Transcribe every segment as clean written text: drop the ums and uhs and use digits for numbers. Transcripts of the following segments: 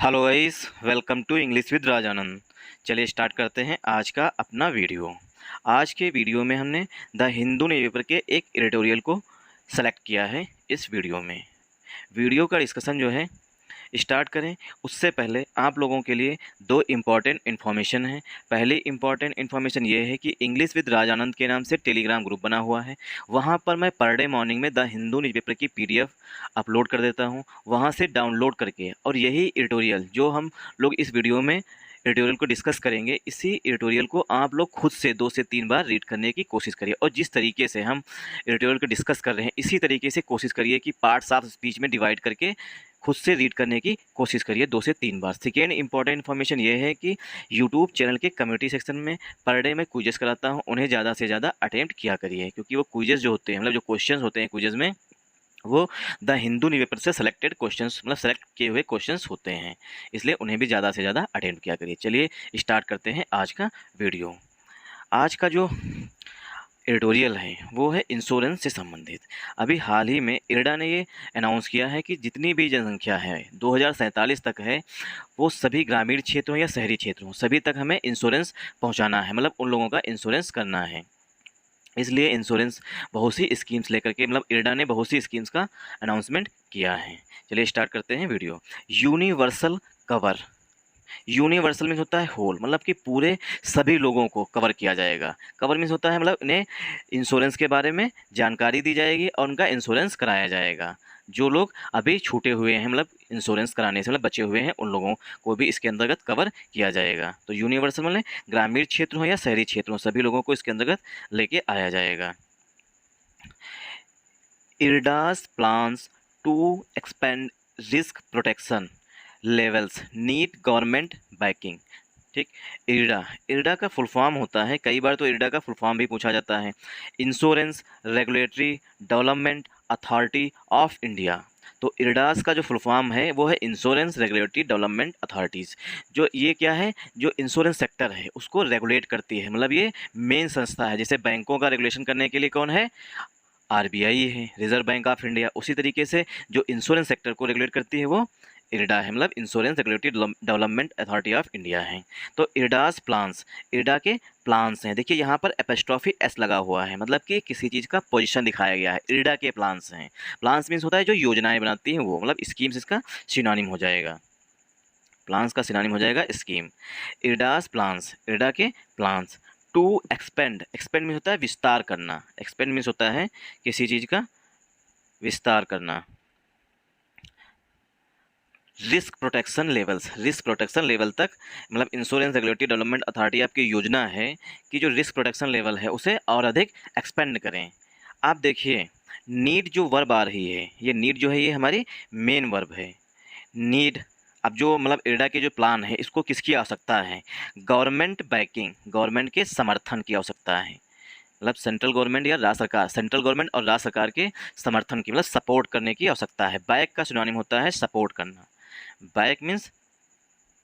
Hello guys, welcome to English with Rajanand. चलिए start करते हैं आज का अपना वीडियो। आज के वीडियो में हमने द हिंदू न्यूज़पेपर के एक एडिटोरियल को सेलेक्ट किया है। इस वीडियो में वीडियो का डिस्कशन जो है स्टार्ट करें उससे पहले आप लोगों के लिए दो इम्पॉर्टेंट इन्फॉर्मेशन है। पहली इम्पॉर्टेंट इन्फॉर्मेशन ये है कि इंग्लिश विद राजानंद के नाम से टेलीग्राम ग्रुप बना हुआ है। वहाँ पर मैं पर डे मॉर्निंग में द हिंदू न्यूज़पेपर की पीडीएफ अपलोड कर देता हूँ। वहाँ से डाउनलोड करके और यही एडिटोरियल जो हम लोग इस वीडियो में एडिटोरियल को डिस्कस करेंगे, इसी एडिटोरियल को आप लोग खुद से 2 से 3 बार रीड करने की कोशिश करिए। और जिस तरीके से हम एडिटोरियल को डिस्कस कर रहे हैं इसी तरीके से कोशिश करिए कि पार्ट्स ऑफ स्पीच में डिवाइड करके खुद से रीड करने की कोशिश करिए 2 से 3 बार। सेकेंड इंपॉर्टेंट इन्फॉर्मेशन ये है कि यूट्यूब चैनल के कम्युनिटी सेक्शन में पर डे मैं क्विजेस कराता हूँ, उन्हें ज़्यादा से ज़्यादा अटेम्प्ट किया करिए, क्योंकि वो क्विजेस जो होते हैं मतलब जो क्वेश्चंस होते हैं क्विजेस में वो द हिंदू न्यूज़पेपर से सेलेक्टेड क्वेश्चंस मतलब सेलेक्ट किए हुए क्वेश्चंस होते हैं, इसलिए उन्हें भी ज़्यादा से ज़्यादा अटेम्प्ट किया करिए। चलिए स्टार्ट करते हैं आज का वीडियो। आज का जो एडिटोरियल है वो है इंश्योरेंस से संबंधित। अभी हाल ही में इरडा ने ये अनाउंस किया है कि जितनी भी जनसंख्या है 2047 तक है, वो सभी ग्रामीण क्षेत्रों या शहरी क्षेत्रों सभी तक हमें इंश्योरेंस पहुंचाना है, मतलब उन लोगों का इंश्योरेंस करना है। इसलिए इंश्योरेंस बहुत सी स्कीम्स लेकर के मतलब इरडा ने बहुत सी स्कीम्स का अनाउंसमेंट किया है। चलिए स्टार्ट करते हैं video. Universal cover. Universal means होता है होल, मतलब कि पूरे सभी लोगों को कवर किया जाएगा। कवर मीन्स होता है मतलब इन्हें इंश्योरेंस के बारे में जानकारी दी जाएगी और उनका इंश्योरेंस कराया जाएगा। जो लोग अभी छूटे हुए हैं मतलब इंश्योरेंस कराने से मतलब बचे हुए हैं, उन लोगों को भी इसके अंतर्गत कवर किया जाएगा। तो यूनिवर्सल मतलब ग्रामीण क्षेत्र हो या शहरी क्षेत्र हो, सभी लोगों को इसके अंतर्गत लेके आया जाएगा। IRDA's plans to expand risk protection levels need government backing। ठीक, इरडा का फुल फॉर्म होता है, कई बार तो इरडा का फुल फॉर्म भी पूछा जाता है, insurance regulatory development Authority of India. तो इरडास का जो फुल फॉर्म है वो है इंश्योरेंस रेगुलेटरी डेवलपमेंट अथॉरिटीज़। जो ये क्या है, जो इंश्योरेंस सेक्टर है उसको रेगुलेट करती है, मतलब ये मेन संस्था है। जैसे बैंकों का रेगुलेशन करने के लिए कौन है, आरबीआई है, रिजर्व बैंक ऑफ इंडिया। उसी तरीके से जो इंश्योरेंस सेक्टर को रेगुलेट करती है वो इरडा है, मतलब insurance regulatory development Authority of India है। तो इरडास प्लान्स, इरडा के प्लान्स हैं। देखिए यहाँ पर एपोस्ट्रोफी एस लगा हुआ है, मतलब कि किसी चीज़ का पोजीशन दिखाया गया है। इरडा के प्लान्स हैं। प्लान्स मीन्स होता है जो योजनाएं बनाती हैं वो, मतलब स्कीम्स इसका सिनोनिम हो जाएगा। प्लान्स का सिनोनिम हो जाएगा स्कीम। इरडास प्लान्स, इरडा के plans. To expand, expand means होता है विस्तार करना, एक्सपेंड मीन्स होता है किसी चीज़ का विस्तार करना। Risk protection levels, risk protection level तक, मतलब इंश्योरेंस रेगुलेटरी डेवलपमेंट अथॉरिटी आपकी योजना है कि जो रिस्क प्रोटेक्शन लेवल है उसे और अधिक एक्सपेंड करें। आप देखिए नीड जो वर्ब आ रही है, ये नीड जो है ये हमारी मेन वर्ब है, नीड। अब जो मतलब इरडा के जो प्लान है इसको किसकी आवश्यकता है, गवर्नमेंट बैकिंग, गवर्नमेंट के समर्थन की आवश्यकता है। मतलब सेंट्रल गवर्नमेंट या राज्य सरकार, सेंट्रल गवर्नमेंट और राज्य सरकार के समर्थन की मतलब सपोर्ट करने की आवश्यकता है। बैक का सिनोनिम होता है सपोर्ट करना। बैक मीन्स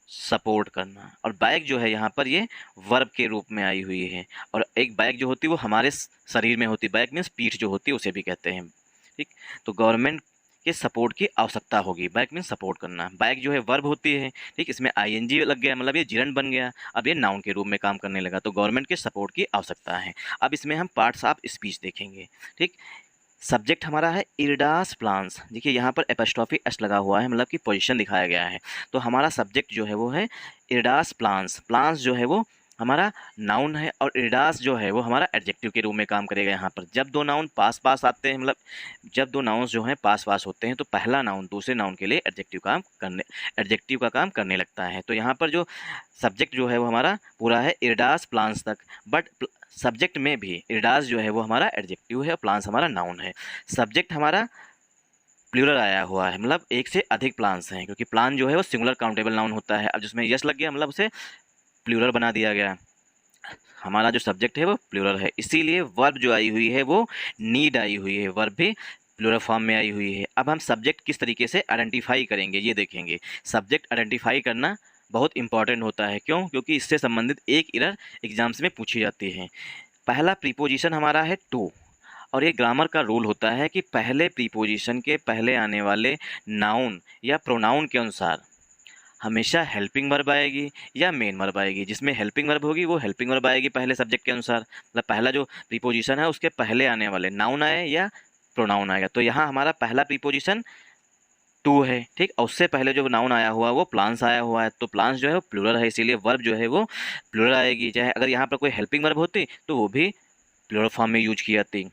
सपोर्ट करना, और बैक जो है यहाँ पर ये वर्ब के रूप में आई हुई है। और एक बैक जो होती है वो हमारे शरीर में होती है, बैक मीन्स पीठ जो होती है उसे भी कहते हैं। ठीक, तो गवर्नमेंट के सपोर्ट की आवश्यकता होगी। बैक मीन्स सपोर्ट करना। बैक जो है वर्ब होती है, ठीक, इसमें आईएनजी लग गया, मतलब ये जिरंड बन गया, अब ये नाउन के रूप में काम करने लगा। तो गवर्नमेंट के सपोर्ट की आवश्यकता है। अब इसमें हम पार्ट्स ऑफ स्पीच देखेंगे। ठीक, सब्जेक्ट हमारा है इरडास प्लान्स। देखिए यहाँ पर एपोस्ट्रोफी एस लगा हुआ है, मतलब कि पोजीशन दिखाया गया है। तो हमारा सब्जेक्ट जो है वो है इरडास प्लान्स। प्लान्स जो है वो हमारा नाउन है और इरडास जो है वो हमारा एडजेक्टिव के रूप में काम करेगा। यहाँ पर जब दो नाउन पास पास आते हैं, मतलब जब दो नाउन्स जो हैं पास पास होते हैं तो पहला नाउन दूसरे नाउन के लिए एडजेक्टिव का काम करने लगता है। तो यहाँ पर जो सब्जेक्ट जो है वो हमारा पूरा है इरडास प्लान्स तक, बट सब्जेक्ट में भी इरडास जो है वो हमारा एडजेक्टिव है और प्लान्स हमारा नाउन है। सब्जेक्ट हमारा प्लूरल आया हुआ है, मतलब एक से अधिक प्लान्स हैं, क्योंकि प्लान जो है वो सिंगुलर काउंटेबल नाउन होता है। अब जिसमें यस लग गया मतलब उसे प्लूरल बना दिया गया। हमारा जो सब्जेक्ट है वो प्लूरल है, इसीलिए वर्ब जो आई हुई है वो नीड आई हुई है, वर्ब भी प्लूरल फॉर्म में आई हुई है। अब हम सब्जेक्ट किस तरीके से आइडेंटिफाई करेंगे ये देखेंगे। सब्जेक्ट आइडेंटिफाई करना बहुत इंपॉर्टेंट होता है। क्यों? क्योंकि इससे संबंधित एक एरर एग्जाम्स में पूछी जाती है। पहला प्रीपोजिशन हमारा है टू, और ये ग्रामर का रूल होता है कि पहले प्रीपोजिशन के पहले आने वाले नाउन या प्रोनाउन के अनुसार हमेशा हेल्पिंग वर्ब आएगी या मेन वर्ब आएगी। जिसमें हेल्पिंग वर्ब होगी वो हेल्पिंग वर्ब आएगी पहले सब्जेक्ट के अनुसार, मतलब पहला जो प्रीपोजिशन है उसके पहले आने वाले नाउन आए या प्रोनाउन आएगा। तो यहाँ हमारा पहला प्रीपोजिशन टू है, ठीक। और उससे पहले जो नाउन आया हुआ है वो प्लांट्स आया हुआ है, तो प्लांट्स जो है वो प्लूरल है, इसीलिए वर्ब जो है वो प्लूरल आएगी। चाहे अगर यहाँ पर कोई हेल्पिंग वर्ब होती तो वो भी प्लूरल फॉर्म में यूज की जाती।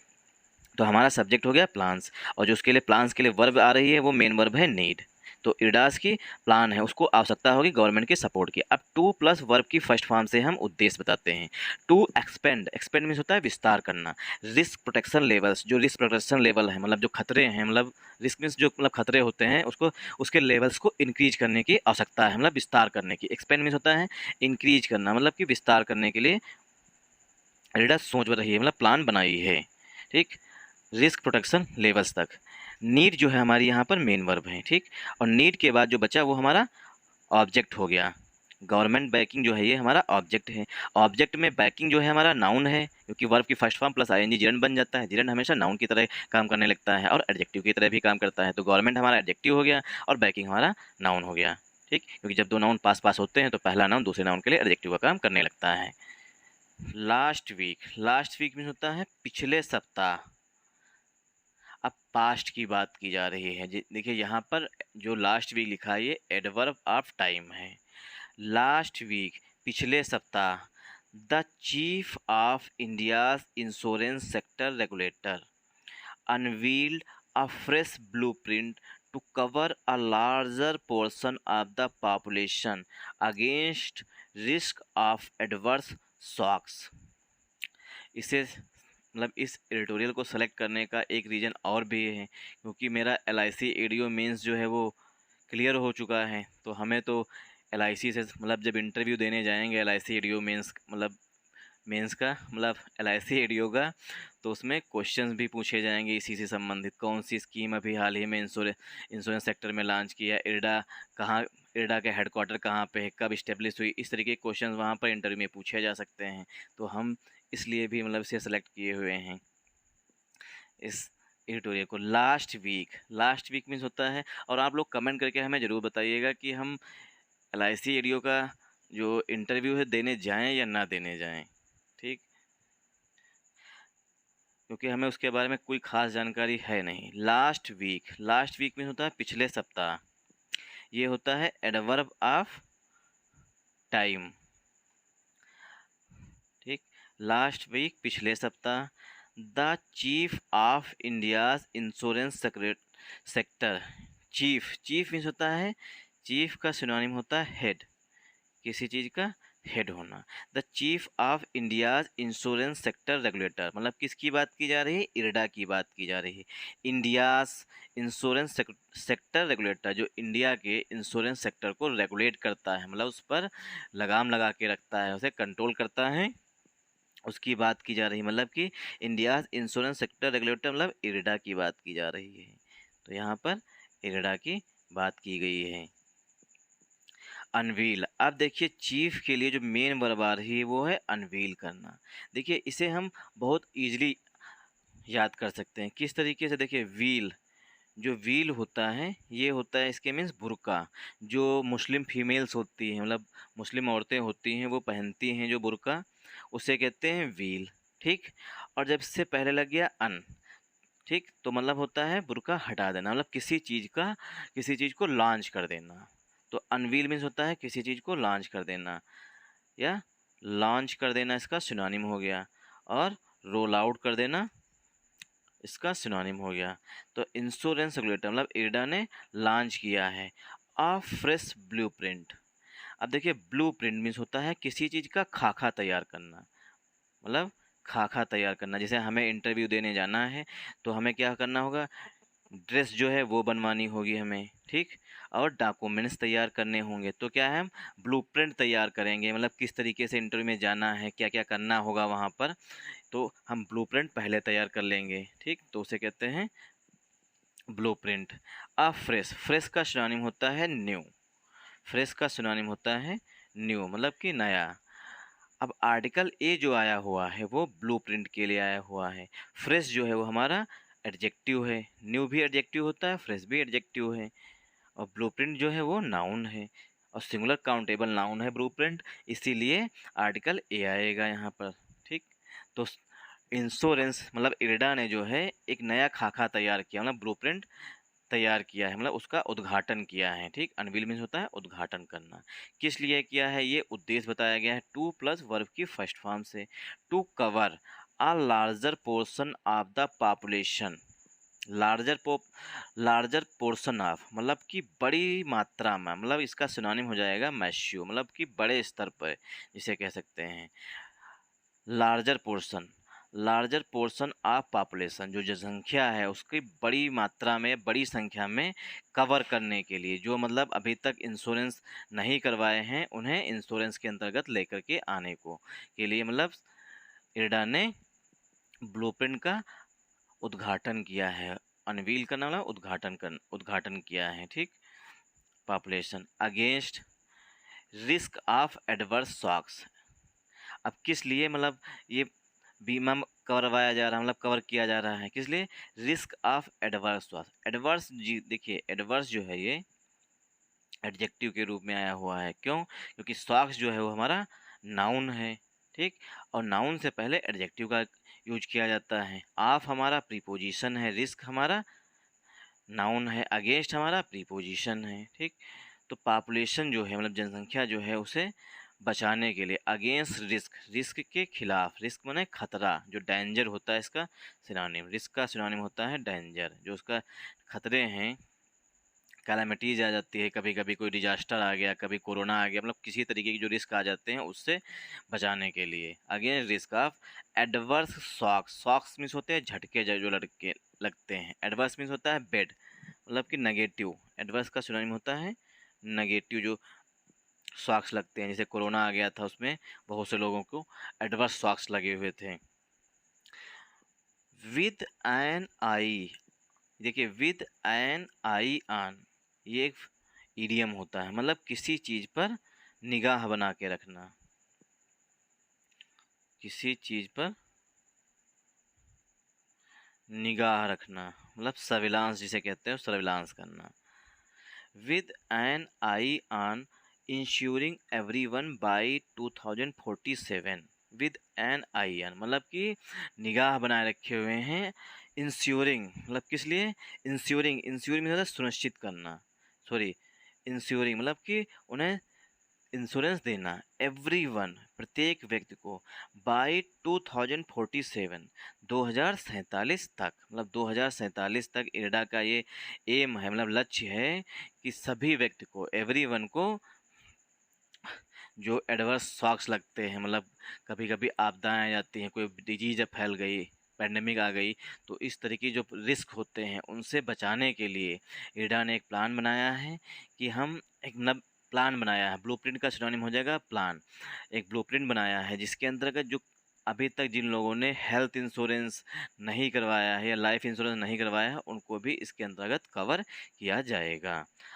तो हमारा सब्जेक्ट हो गया प्लान्स, और जो उसके लिए प्लान्स के लिए वर्ब आ रही है वो मेन वर्ब है नीड। तो इरडास की प्लान है, उसको आवश्यकता होगी गवर्नमेंट के सपोर्ट की। अब टू प्लस वर्ब की फर्स्ट फॉर्म से हम उद्देश्य बताते हैं। टू एक्सपेंड, एक्सपेंड मीन्स होता है विस्तार करना। रिस्क प्रोटेक्शन लेवल्स, जो रिस्क प्रोटेक्शन लेवल है मतलब जो खतरे हैं, मतलब रिस्क मीन्स जो मतलब खतरे होते हैं उसको, उसके लेवल्स को इंक्रीज करने की आवश्यकता है, मतलब विस्तार करने की। एक्सपेंड मीन्स होता है इंक्रीज करना, मतलब कि विस्तार करने के लिए इरडास सोच रही है, मतलब प्लान बनाई है, ठीक। रिस्क प्रोटेक्शन लेवल्स तक। नीड जो है हमारी यहाँ पर मेन वर्ब है, ठीक। और नीड के बाद जो बचा वो हमारा ऑब्जेक्ट हो गया। गवर्नमेंट बैकिंग जो है ये हमारा ऑब्जेक्ट है। ऑब्जेक्ट में बैकिंग जो है हमारा नाउन है, क्योंकि वर्ब की first form plus ING gerund बन जाता है। जिरंड हमेशा नाउन की तरह काम करने लगता है और एडजेक्टिव की तरह भी काम करता है। तो गवर्नमेंट हमारा एडजेक्टिव हो गया और बैकिंग हमारा नाउन हो गया, ठीक। क्योंकि जब दो नाउन पास पास होते हैं तो पहला नाउन दूसरे नाउन के लिए एडजेक्टिव का काम करने लगता है। लास्ट वीक, लास्ट वीक में होता है पिछले सप्ताह। अब पास्ट की बात की जा रही है। देखिए यहाँ पर जो लास्ट वीक लिखा है ये एडवर्ब ऑफ टाइम है। लास्ट वीक पिछले सप्ताह, the chief of India's insurance sector regulator unveiled a fresh blueprint to cover a larger portion of the population against risk of adverse shocks। इसे मतलब इस editorial को सेलेक्ट करने का एक रीज़न और भी है, क्योंकि मेरा LIC एडीओ मेंस जो है वो क्लियर हो चुका है। तो हमें तो LIC से मतलब जब इंटरव्यू देने जाएंगे LIC एडीओ मेंस मतलब मेंस का मतलब LIC एडीओ का, तो उसमें क्वेश्चंस भी पूछे जाएंगे इसी से संबंधित। कौन सी स्कीम अभी हाल ही में इंश्योरेंस सेक्टर में लॉन्च किया, इरडा कहाँ, इरडा का हेडक्वार्टर कहाँ पे है, कब इस्टेब्लिश हुई, इस तरीके के क्वेश्चन वहाँ पर इंटरव्यू में पूछे जा सकते हैं। तो हम इसलिए भी मतलब इसे सेलेक्ट किए हुए हैं इस एडिटोरियल को। लास्ट वीक मीन्स होता है, और आप लोग कमेंट करके हमें ज़रूर बताइएगा कि हम LIC एडीओ का जो इंटरव्यू है देने जाएं या ना देने जाएं, ठीक। क्योंकि हमें उसके बारे में कोई ख़ास जानकारी है नहीं। लास्ट वीक में होता है पिछले सप्ताह, ये होता है एडवर्ब ऑफ टाइम, ठीक। लास्ट वीक पिछले सप्ताह, the chief of India's insurance sector. Chief means होता है, चीफ का सिनोनिम होता है हेड, किसी चीज़ का हेड होना। The chief of India's insurance sector regulator, मतलब किसकी बात की जा रही है, इरडा की बात की जा रही है। इंडियाज इंश्योरेंस सेक्टर रेगुलेटर, जो इंडिया के इंश्योरेंस सेक्टर को रेगुलेट करता है, मतलब उस पर लगाम लगा के रखता है, उसे कंट्रोल करता है, उसकी बात की जा रही है। मतलब कि इंडियाज इंश्योरेंस सेक्टर रेगुलेटर मतलब इरडा की बात की जा रही है। तो यहाँ पर इरडा की बात की गई है। अनवील, अब देखिए चीफ के लिए जो मेन वर्ब आ रही है वो है अनवील करना। देखिए इसे हम बहुत ईजिली याद कर सकते हैं। किस तरीके से, देखिए व्हील, जो व्हील होता है ये होता है इसके मीन्स बुर्का। जो मुस्लिम फीमेल्स होती हैं, मतलब मुस्लिम औरतें होती हैं, वो पहनती हैं जो बुर्का, उसे कहते हैं व्हील, ठीक। और जब इससे पहले लग गया अन, ठीक, तो मतलब होता है बुर्का हटा देना, मतलब किसी चीज़ को लॉन्च कर देना। तो अनवील मीन्स होता है किसी चीज़ को लॉन्च कर देना या लॉन्च कर देना, इसका सिनोनिम हो गया। और रोल आउट कर देना इसका सिनोनिम हो गया। तो इंश्योरेंस रेगुलेटर मतलब इरडा ने लॉन्च किया है अ फ्रेश ब्लूप्रिंट। अब देखिए ब्लूप्रिंट मीन्स होता है किसी चीज़ का खाका तैयार करना, मतलब खाका तैयार करना। जैसे हमें इंटरव्यू देने जाना है तो हमें क्या करना होगा, ड्रेस जो है वो बनवानी होगी हमें, ठीक। और डॉक्यूमेंट्स तैयार करने होंगे। तो क्या है, हम ब्लूप्रिंट तैयार करेंगे, मतलब किस तरीके से इंटरव्यू में जाना है, क्या क्या करना होगा वहाँ पर। तो हम ब्लूप्रिंट पहले तैयार कर लेंगे, ठीक। तो उसे कहते हैं ब्लूप्रिंट। फ्रेश का सिनोनिम होता है न्यू, फ्रेश का सिनोनिम होता है न्यू, मतलब कि नया। अब आर्टिकल ए जो आया हुआ है वो ब्लूप्रिंट के लिए आया हुआ है। फ्रेश जो है वो हमारा एडजेक्टिव है, न्यू भी एडजेक्टिव होता है, फ्रेश भी एडजेक्टिव है, और ब्लूप्रिंट जो है वो नाउन है। और सिंगुलर काउंटेबल नाउन है ब्लूप्रिंट, इसीलिए आर्टिकल ए आएगा यहाँ पर। ठीक, तो इंश्योरेंस मतलब इरडा ने जो है एक नया खाका तैयार किया, मतलब ब्लूप्रिंट तैयार किया है, मतलब उसका उद्घाटन किया है। ठीक, अनवील मीन्स होता है उद्घाटन करना। किस लिए किया है, ये उद्देश्य बताया गया है टू प्लस वर्ब की फर्स्ट फॉर्म से, to cover a larger portion of the population. Larger portion of मतलब कि बड़ी मात्रा में, मतलब इसका सिनोनिम हो जाएगा मैश्यू, मतलब कि बड़े स्तर पर जिसे कह सकते हैं। लार्जर पोर्शन ऑफ पॉपुलेशन, जो जनसंख्या है उसकी बड़ी मात्रा में, बड़ी संख्या में कवर करने के लिए, जो मतलब अभी तक इंश्योरेंस नहीं करवाए हैं उन्हें इंश्योरेंस के अंतर्गत लेकर के आने को के लिए, मतलब इरडा ने ब्लूप्रिंट का उद्घाटन किया है। अनवील करना मतलब उद्घाटन किया है। ठीक, population against risk of adverse shocks. अब किस लिए मतलब ये बीमा करवाया जा रहा है, मतलब कवर किया जा रहा है, किस लिए, risk of adverse shocks. Adverse जी देखिए, एडवर्स जो है ये एडजेक्टिव के रूप में आया हुआ है, क्यों, क्योंकि शॉक्स जो है वो हमारा नाउन है। ठीक, और नाउन से पहले एडजेक्टिव का यूज किया जाता है। ऑफ हमारा प्रीपोजिशन है, रिस्क हमारा नाउन है, अगेंस्ट हमारा प्रीपोजिशन है। ठीक, तो पॉपुलेशन जो है मतलब जनसंख्या जो है उसे बचाने के लिए, अगेंस्ट रिस्क, रिस्क के खिलाफ, रिस्क माने खतरा, जो डेंजर होता है इसका सिनोनिम, रिस्क का सिनोनिम होता है डेंजर, जो उसका खतरे हैं, कैलामिटीज आ जाती है, कभी कभी कोई डिजास्टर आ गया, कभी कोरोना आ गया, मतलब किसी तरीके की जो रिस्क आ जाते हैं उससे बचाने के लिए, against risk of adverse shocks. Shocks means होते हैं झटके जो लड़के लगते हैं, एडवर्स मीन्स होता है बेड, मतलब कि नेगेटिव, एडवर्स का सिनोनिम होता है नेगेटिव, जो शॉक्स लगते हैं, जैसे कोरोना आ गया था उसमें बहुत से लोगों को एडवर्स शॉक्स लगे हुए थे। विद एन आई, देखिए विद एन आई ऑन, ये एक ईडियम होता है, मतलब किसी चीज पर निगाह बना के रखना, किसी चीज पर निगाह रखना, मतलब सर्विलांस जिसे कहते हैं, सर्विलांस करना। With an eye on insuring everyone by 2047, with an eye an मतलब कि निगाह बनाए रखे हुए हैं, इंश्योरिंग मतलब किस लिए, इंश्योरिंग मतलब सुनिश्चित करना, सॉरी, इंश्योरिंग मतलब कि उन्हें इंश्योरेंस देना, एवरीवन प्रत्येक व्यक्ति को, बाय 2047 2047 तक, मतलब 2047 तक इरडा का ये एम है, मतलब लक्ष्य है कि सभी व्यक्ति को, एवरीवन को, जो एडवर्स शॉक्स लगते हैं, मतलब कभी कभी आपदाएं आ जाती हैं, कोई डिजीज फैल गई, पैंडेमिक आ गई, तो इस तरह की जो रिस्क होते हैं उनसे बचाने के लिए इरडा ने एक प्लान बनाया है कि हम एक मतलब प्लान बनाया है, ब्लूप्रिंट का सिनोनिम हो जाएगा प्लान, एक ब्लूप्रिंट बनाया है जिसके अंतर्गत जो अभी तक जिन लोगों ने हेल्थ इंश्योरेंस नहीं करवाया है या लाइफ इंश्योरेंस नहीं करवाया है उनको भी इसके अंतर्गत कवर किया जाएगा।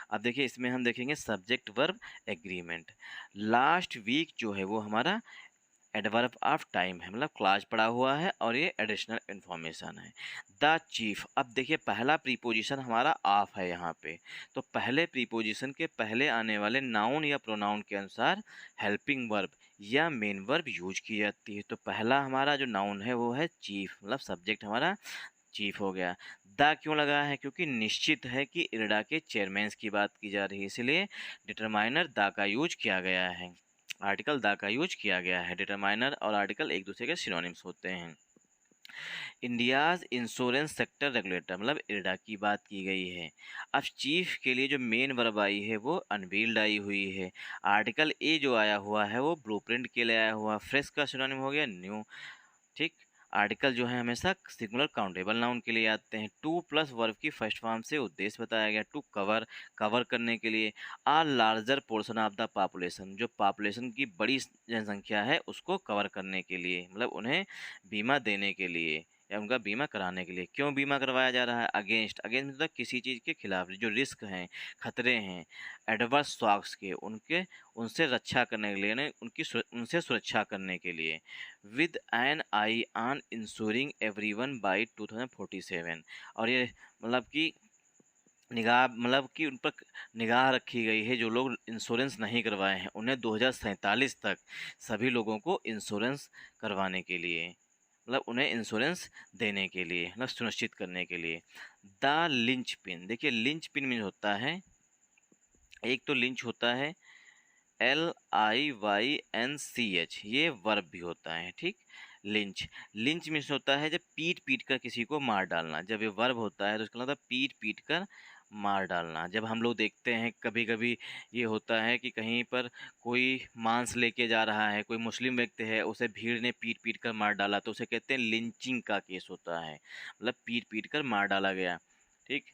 अब देखिए इसमें हम देखेंगे subject verb agreement. Last week जो है वो हमारा एडवर्ब ऑफ टाइम है, मतलब क्लास पड़ा हुआ है और ये एडिशनल इन्फॉर्मेशन है। द चीफ, अब देखिए पहला प्रीपोजिशन हमारा ऑफ है यहाँ पे, तो पहले प्रीपोजिशन के पहले आने वाले नाउन या प्रोनाउन के अनुसार हेल्पिंग वर्ब या मेन वर्ब यूज की जाती है। तो पहला हमारा जो नाउन है वो है चीफ, मतलब सब्जेक्ट हमारा चीफ हो गया। द क्यों लगा है, क्योंकि निश्चित है कि इरडा के चेयरमैन की बात की जा रही है, इसलिए डिटरमाइनर द का यूज किया गया है, आर्टिकल द का यूज किया गया है। डिटरमाइनर और आर्टिकल एक दूसरे के सिनोनिम्स होते हैं। इंडियाज इंश्योरेंस सेक्टर रेगुलेटर, मतलब इरडा की बात की गई है। अब चीफ के लिए जो मेन वर्ब आई है वो अनवील्ड आई हुई है। आर्टिकल ए जो आया हुआ है वो ब्लूप्रिंट के लिए आया हुआ, फ्रेश का सिनोनिम हो गया न्यू। ठीक, आर्टिकल जो है हमेशा सिंगुलर काउंटेबल नाउन के लिए आते हैं। टू प्लस वर्ब की फर्स्ट फॉर्म से उद्देश्य बताया गया, टू कवर, कवर करने के लिए। A larger portion of the population, जो पॉपुलेशन की बड़ी जनसंख्या है उसको कवर करने के लिए, मतलब उन्हें बीमा देने के लिए या उनका बीमा कराने के लिए। क्यों बीमा करवाया जा रहा है, अगेंस्ट, अगेंस्ट मतलब किसी चीज़ के खिलाफ, जो रिस्क हैं, खतरे हैं, एडवर्स शॉक्स के, उनके उनसे रक्षा करने के लिए, यानी उनसे सुरक्षा करने के लिए। With an eye on insuring everyone by 2047, और ये मतलब कि निगाह मतलब कि उन पर निगाह रखी गई है। जो लोग इंश्योरेंस नहीं करवाए हैं उन्हें 2047 तक सभी लोगों को इंश्योरेंस करवाने के लिए, मतलब उन्हें इंश्योरेंस देने के लिए, मतलब सुनिश्चित करने के लिए। द लिंच पिन, देखिए लिंच पिन मीन होता है, एक तो लिंच होता है LIYNCH, ये वर्ब भी होता है, ठीक। लिंच, लिंच मीन्स होता है जब पीट पीट कर किसी को मार डालना। जब ये वर्ब होता है तो इसका मतलब पीट पीट कर मार डालना। जब हम लोग देखते हैं कभी कभी ये होता है कि कहीं पर कोई मांस लेके जा रहा है, कोई मुस्लिम व्यक्ति है, उसे भीड़ ने पीट पीट कर मार डाला, तो उसे कहते हैं लिंचिंग का केस होता है, मतलब पीट पीट कर मार डाला गया, ठीक।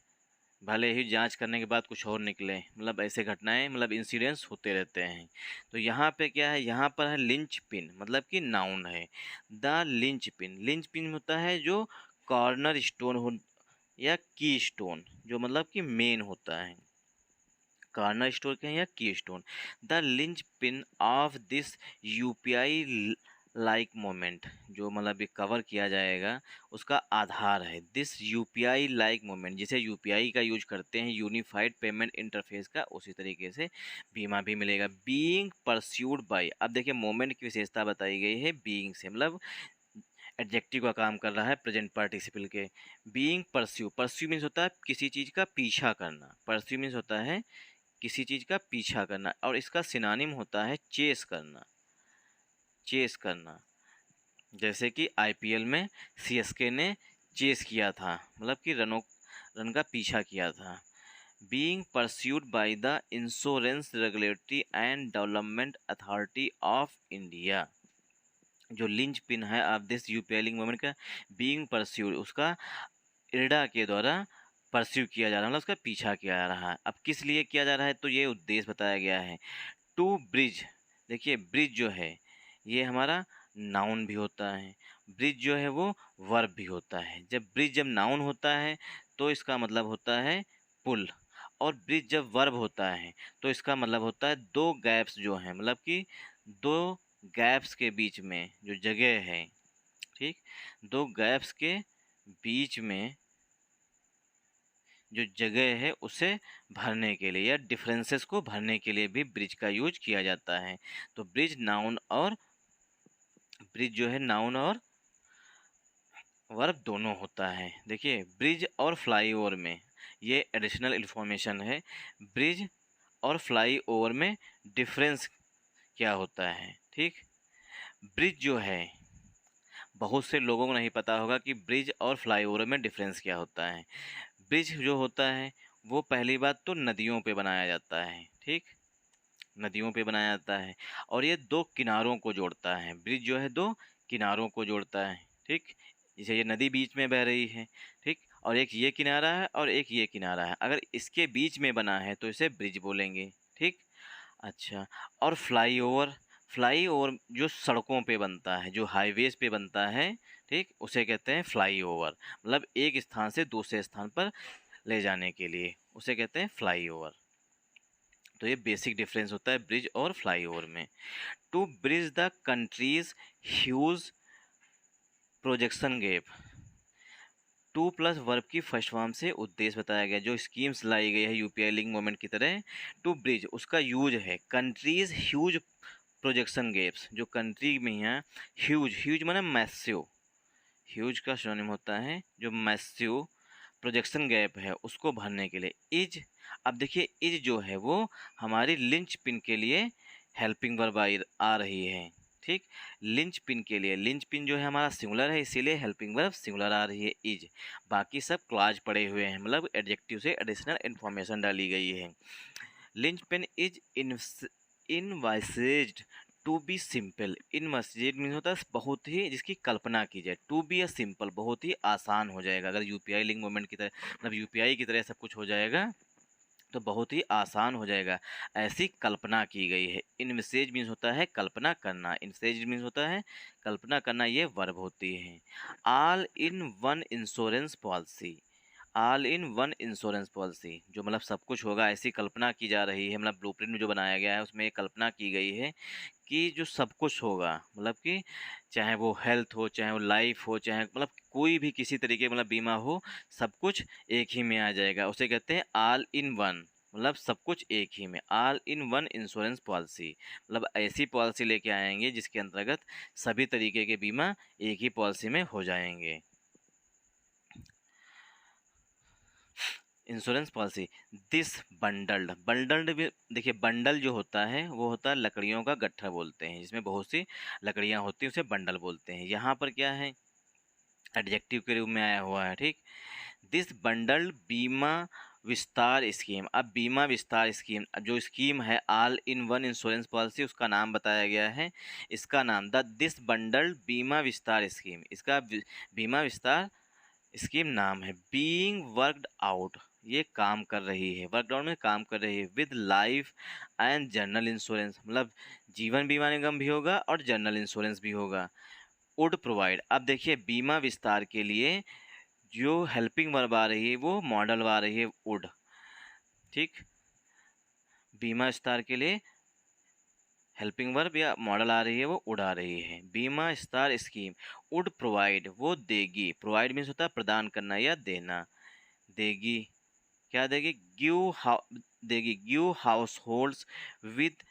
भले ही जांच करने के बाद कुछ और निकले, मतलब ऐसे घटनाएं, मतलब इंसिडेंट्स होते रहते हैं। तो यहाँ पे क्या है, यहाँ पर है लिंच पिन, मतलब कि नाउन है। The lynch pin, lynch pin होता है जो कॉर्नर स्टोन हो या की स्टोन, जो मतलब कि मेन होता है, कॉर्नर स्टोन के हैं या की stone. The lynch pin of this UPI like moment, जो मतलब ये कवर किया जाएगा उसका आधार है। दिस यूपीआई लाइक मोमेंट, जिसे यूपीआई का यूज करते हैं यूनिफाइड पेमेंट इंटरफेस का, उसी तरीके से बीमा भी मिलेगा। बीइंग परस्यूड बाय, अब देखिए मोमेंट की विशेषता बताई गई है बीइंग से, मतलब एडजेक्टिव का काम कर रहा है प्रेजेंट पार्टिसिपल के। बीइंग परस्यू, परस्यू मीन्स होता है किसी चीज़ का पीछा करना, परस्यू मीन्स होता है किसी चीज़ का पीछा करना, और इसका सिनोनिम होता है चेस करना, चेस करना। जैसे कि आईपीएल में सीएसके ने चेस किया था, मतलब कि रन का पीछा किया था। Being pursued by the Insurance Regulatory and Development Authority of India, जो लिंच पिन है आप दिस यूपीआई लिंक मूवमेंट का, बीइंग परस्यूड, उसका इरडा के द्वारा परस्यू किया जा रहा है, मतलब उसका पीछा किया जा रहा है। अब किस लिए किया जा रहा है, तो ये उद्देश्य बताया गया है। टू ब्रिज, देखिए ब्रिज जो है ये हमारा नाउन भी होता है, ब्रिज जो है वो वर्ब भी होता है। जब ब्रिज जब नाउन होता है तो इसका मतलब होता है पुल, और ब्रिज जब वर्ब होता है तो इसका मतलब होता है दो गैप्स जो हैं, मतलब कि दो गैप्स के बीच में जो जगह है, ठीक, दो गैप्स के बीच में जो जगह है उसे भरने के लिए या डिफरेंसेस को भरने के लिए भी ब्रिज का यूज किया जाता है। तो ब्रिज नाउन और ब्रिज जो है नाउन और वर्ब दोनों होता है। देखिए ब्रिज और फ्लाईओवर में ये एडिशनल इन्फॉर्मेशन है, ब्रिज और फ्लाईओवर में डिफरेंस क्या होता है, ठीक। ब्रिज जो है, बहुत से लोगों को नहीं पता होगा कि ब्रिज और फ्लाईओवर में डिफरेंस क्या होता है। ब्रिज जो होता है वो पहली बात तो नदियों पे बनाया जाता है, ठीक, नदियों पे बनाया जाता है, और ये दो किनारों को जोड़ता है। ब्रिज जो है दो किनारों को जोड़ता है, ठीक। जैसे ये नदी बीच में बह रही है, ठीक, और एक ये किनारा है और एक ये किनारा है, अगर इसके बीच में बना है तो इसे ब्रिज बोलेंगे, ठीक। अच्छा, और फ्लाईओवर, फ्लाईओवर जो सड़कों पे बनता है, जो हाईवेज पे बनता है, ठीक, उसे कहते हैं फ्लाईओवर, मतलब एक स्थान से दूसरे स्थान पर ले जाने के लिए उसे कहते हैं फ्लाईओवर। तो ये बेसिक डिफरेंस होता है ब्रिज और फ्लाईओवर में। To bridge the countries huge projection gap, to plus verb की फर्स्ट फॉर्म से उद्देश्य बताया गया, जो स्कीम्स लाई गई है यूपीआई लिंक मूवमेंट की तरह। टू ब्रिज उसका यूज है कंट्रीज ह्यूज प्रोजेक्शन गैप्स, जो कंट्री में है, ह्यूज, ह्यूज माने मैसिव, ह्यूज का सिनोनिम होता है जो मैसिव प्रोजेक्शन गैप है उसको भरने के लिए। इज, अब देखिए इज जो है वो हमारी लिंच पिन के लिए हेल्पिंग वर्ब आ रही है, ठीक। लिंच पिन के लिए, लिंच पिन जो है हमारा सिंगुलर है इसीलिए हेल्पिंग वर्ब सिंगुलर आ रही है इज, बाकी सब क्लॉज पड़े हुए हैं, मतलब एडजेक्टिव से एडिशनल इन्फॉर्मेशन डाली गई है। Linchpin is envisaged to be simple, इन मस्जिद मीन होता है बहुत ही, जिसकी कल्पना की जाए, टू बी अ सिंपल बहुत ही आसान हो जाएगा। अगर यूपीआई लिंक मूवमेंट की तरह, मतलब यूपीआई की तरह सब कुछ हो जाएगा तो बहुत ही आसान हो जाएगा, ऐसी कल्पना की गई है। इनविसेज मीन्स होता है कल्पना करना, इनविसेज मीन्स होता है कल्पना करना, ये वर्ब होती है। All in one insurance policy, all in one insurance policy, जो मतलब सब कुछ होगा ऐसी कल्पना की जा रही है, मतलब ब्लूप्रिंट में जो बनाया गया है उसमें ये कल्पना की गई है कि जो सब कुछ होगा, मतलब कि चाहे वो हेल्थ हो, चाहे वो लाइफ हो, चाहे मतलब कोई भी किसी तरीके मतलब बीमा हो, सब कुछ एक ही में आ जाएगा। उसे कहते हैं ऑल इन वन, मतलब सब कुछ एक ही में, all in one insurance policy. मतलब ऐसी पॉलिसी लेके आएंगे जिसके अंतर्गत सभी तरीके के बीमा एक ही पॉलिसी में हो जाएंगे। Insurance policy this bundled, bundled भी देखिए, बंडल जो होता है वो होता है लकड़ियों का गट्ठर बोलते हैं, जिसमें बहुत सी लकड़ियां होती हैं, उसे बंडल बोलते हैं। यहाँ पर क्या है, एडजेक्टिव के रूप में आया हुआ है, ठीक। दिस बंडल्ड बीमा विस्तार स्कीम, अब बीमा विस्तार स्कीम जो स्कीम है all in one insurance policy, उसका नाम बताया गया है। इसका नाम द दिस बंडल्ड बीमा विस्तार स्कीम, इसका बीमा विस्तार स्कीम नाम है। बीइंग वर्कड आउट, ये काम कर रही है, वर्कड आउट में काम कर रही है with life and general insurance, मतलब जीवन बीमा निगम भी होगा और जनरल इंश्योरेंस भी होगा। वुड प्रोवाइड, अब देखिए बीमा विस्तार के लिए जो हेल्पिंग वर्ब आ रही है वो मॉडल आ रही है वुड, ठीक। बीमा विस्तार के लिए हेल्पिंग वर्ब या मॉडल आ रही है वो उड़ आ रही है। बीमा विस्तार स्कीम वुड प्रोवाइड, वो देगी, प्रोवाइड मीन्स होता है प्रदान करना या देना, देगी, क्या देगी, देगी give households with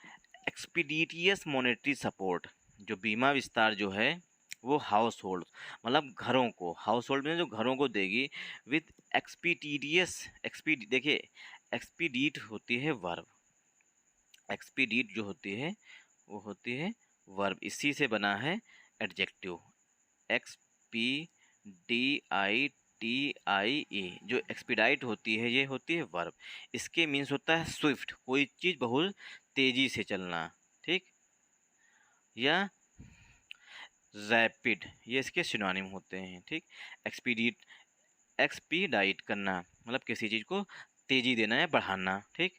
expeditious monetary support. जो बीमा विस्तार जो है वो हाउस होल्ड मतलब घरों को, हाउस होल्ड में जो घरों को देगी विद एक्सपीडिटियस, देखिए एक्सपीडीट होती है वर्ब, एक्सपीडीट जो होती है वो होती है वर्ब, इसी से बना है adjective, X P D I T I E, जो एक्सपीडाइट होती है ये होती है वर्ब। इसके मीन्स होता है स्विफ्ट, कोई चीज़ बहुत तेज़ी से चलना, ठीक, या रैपिड, ये इसके सिनोनिम होते हैं, ठीक। एक्सपीडीट, एक्सपीडाइट करना मतलब किसी चीज़ को तेज़ी देना या बढ़ाना, ठीक।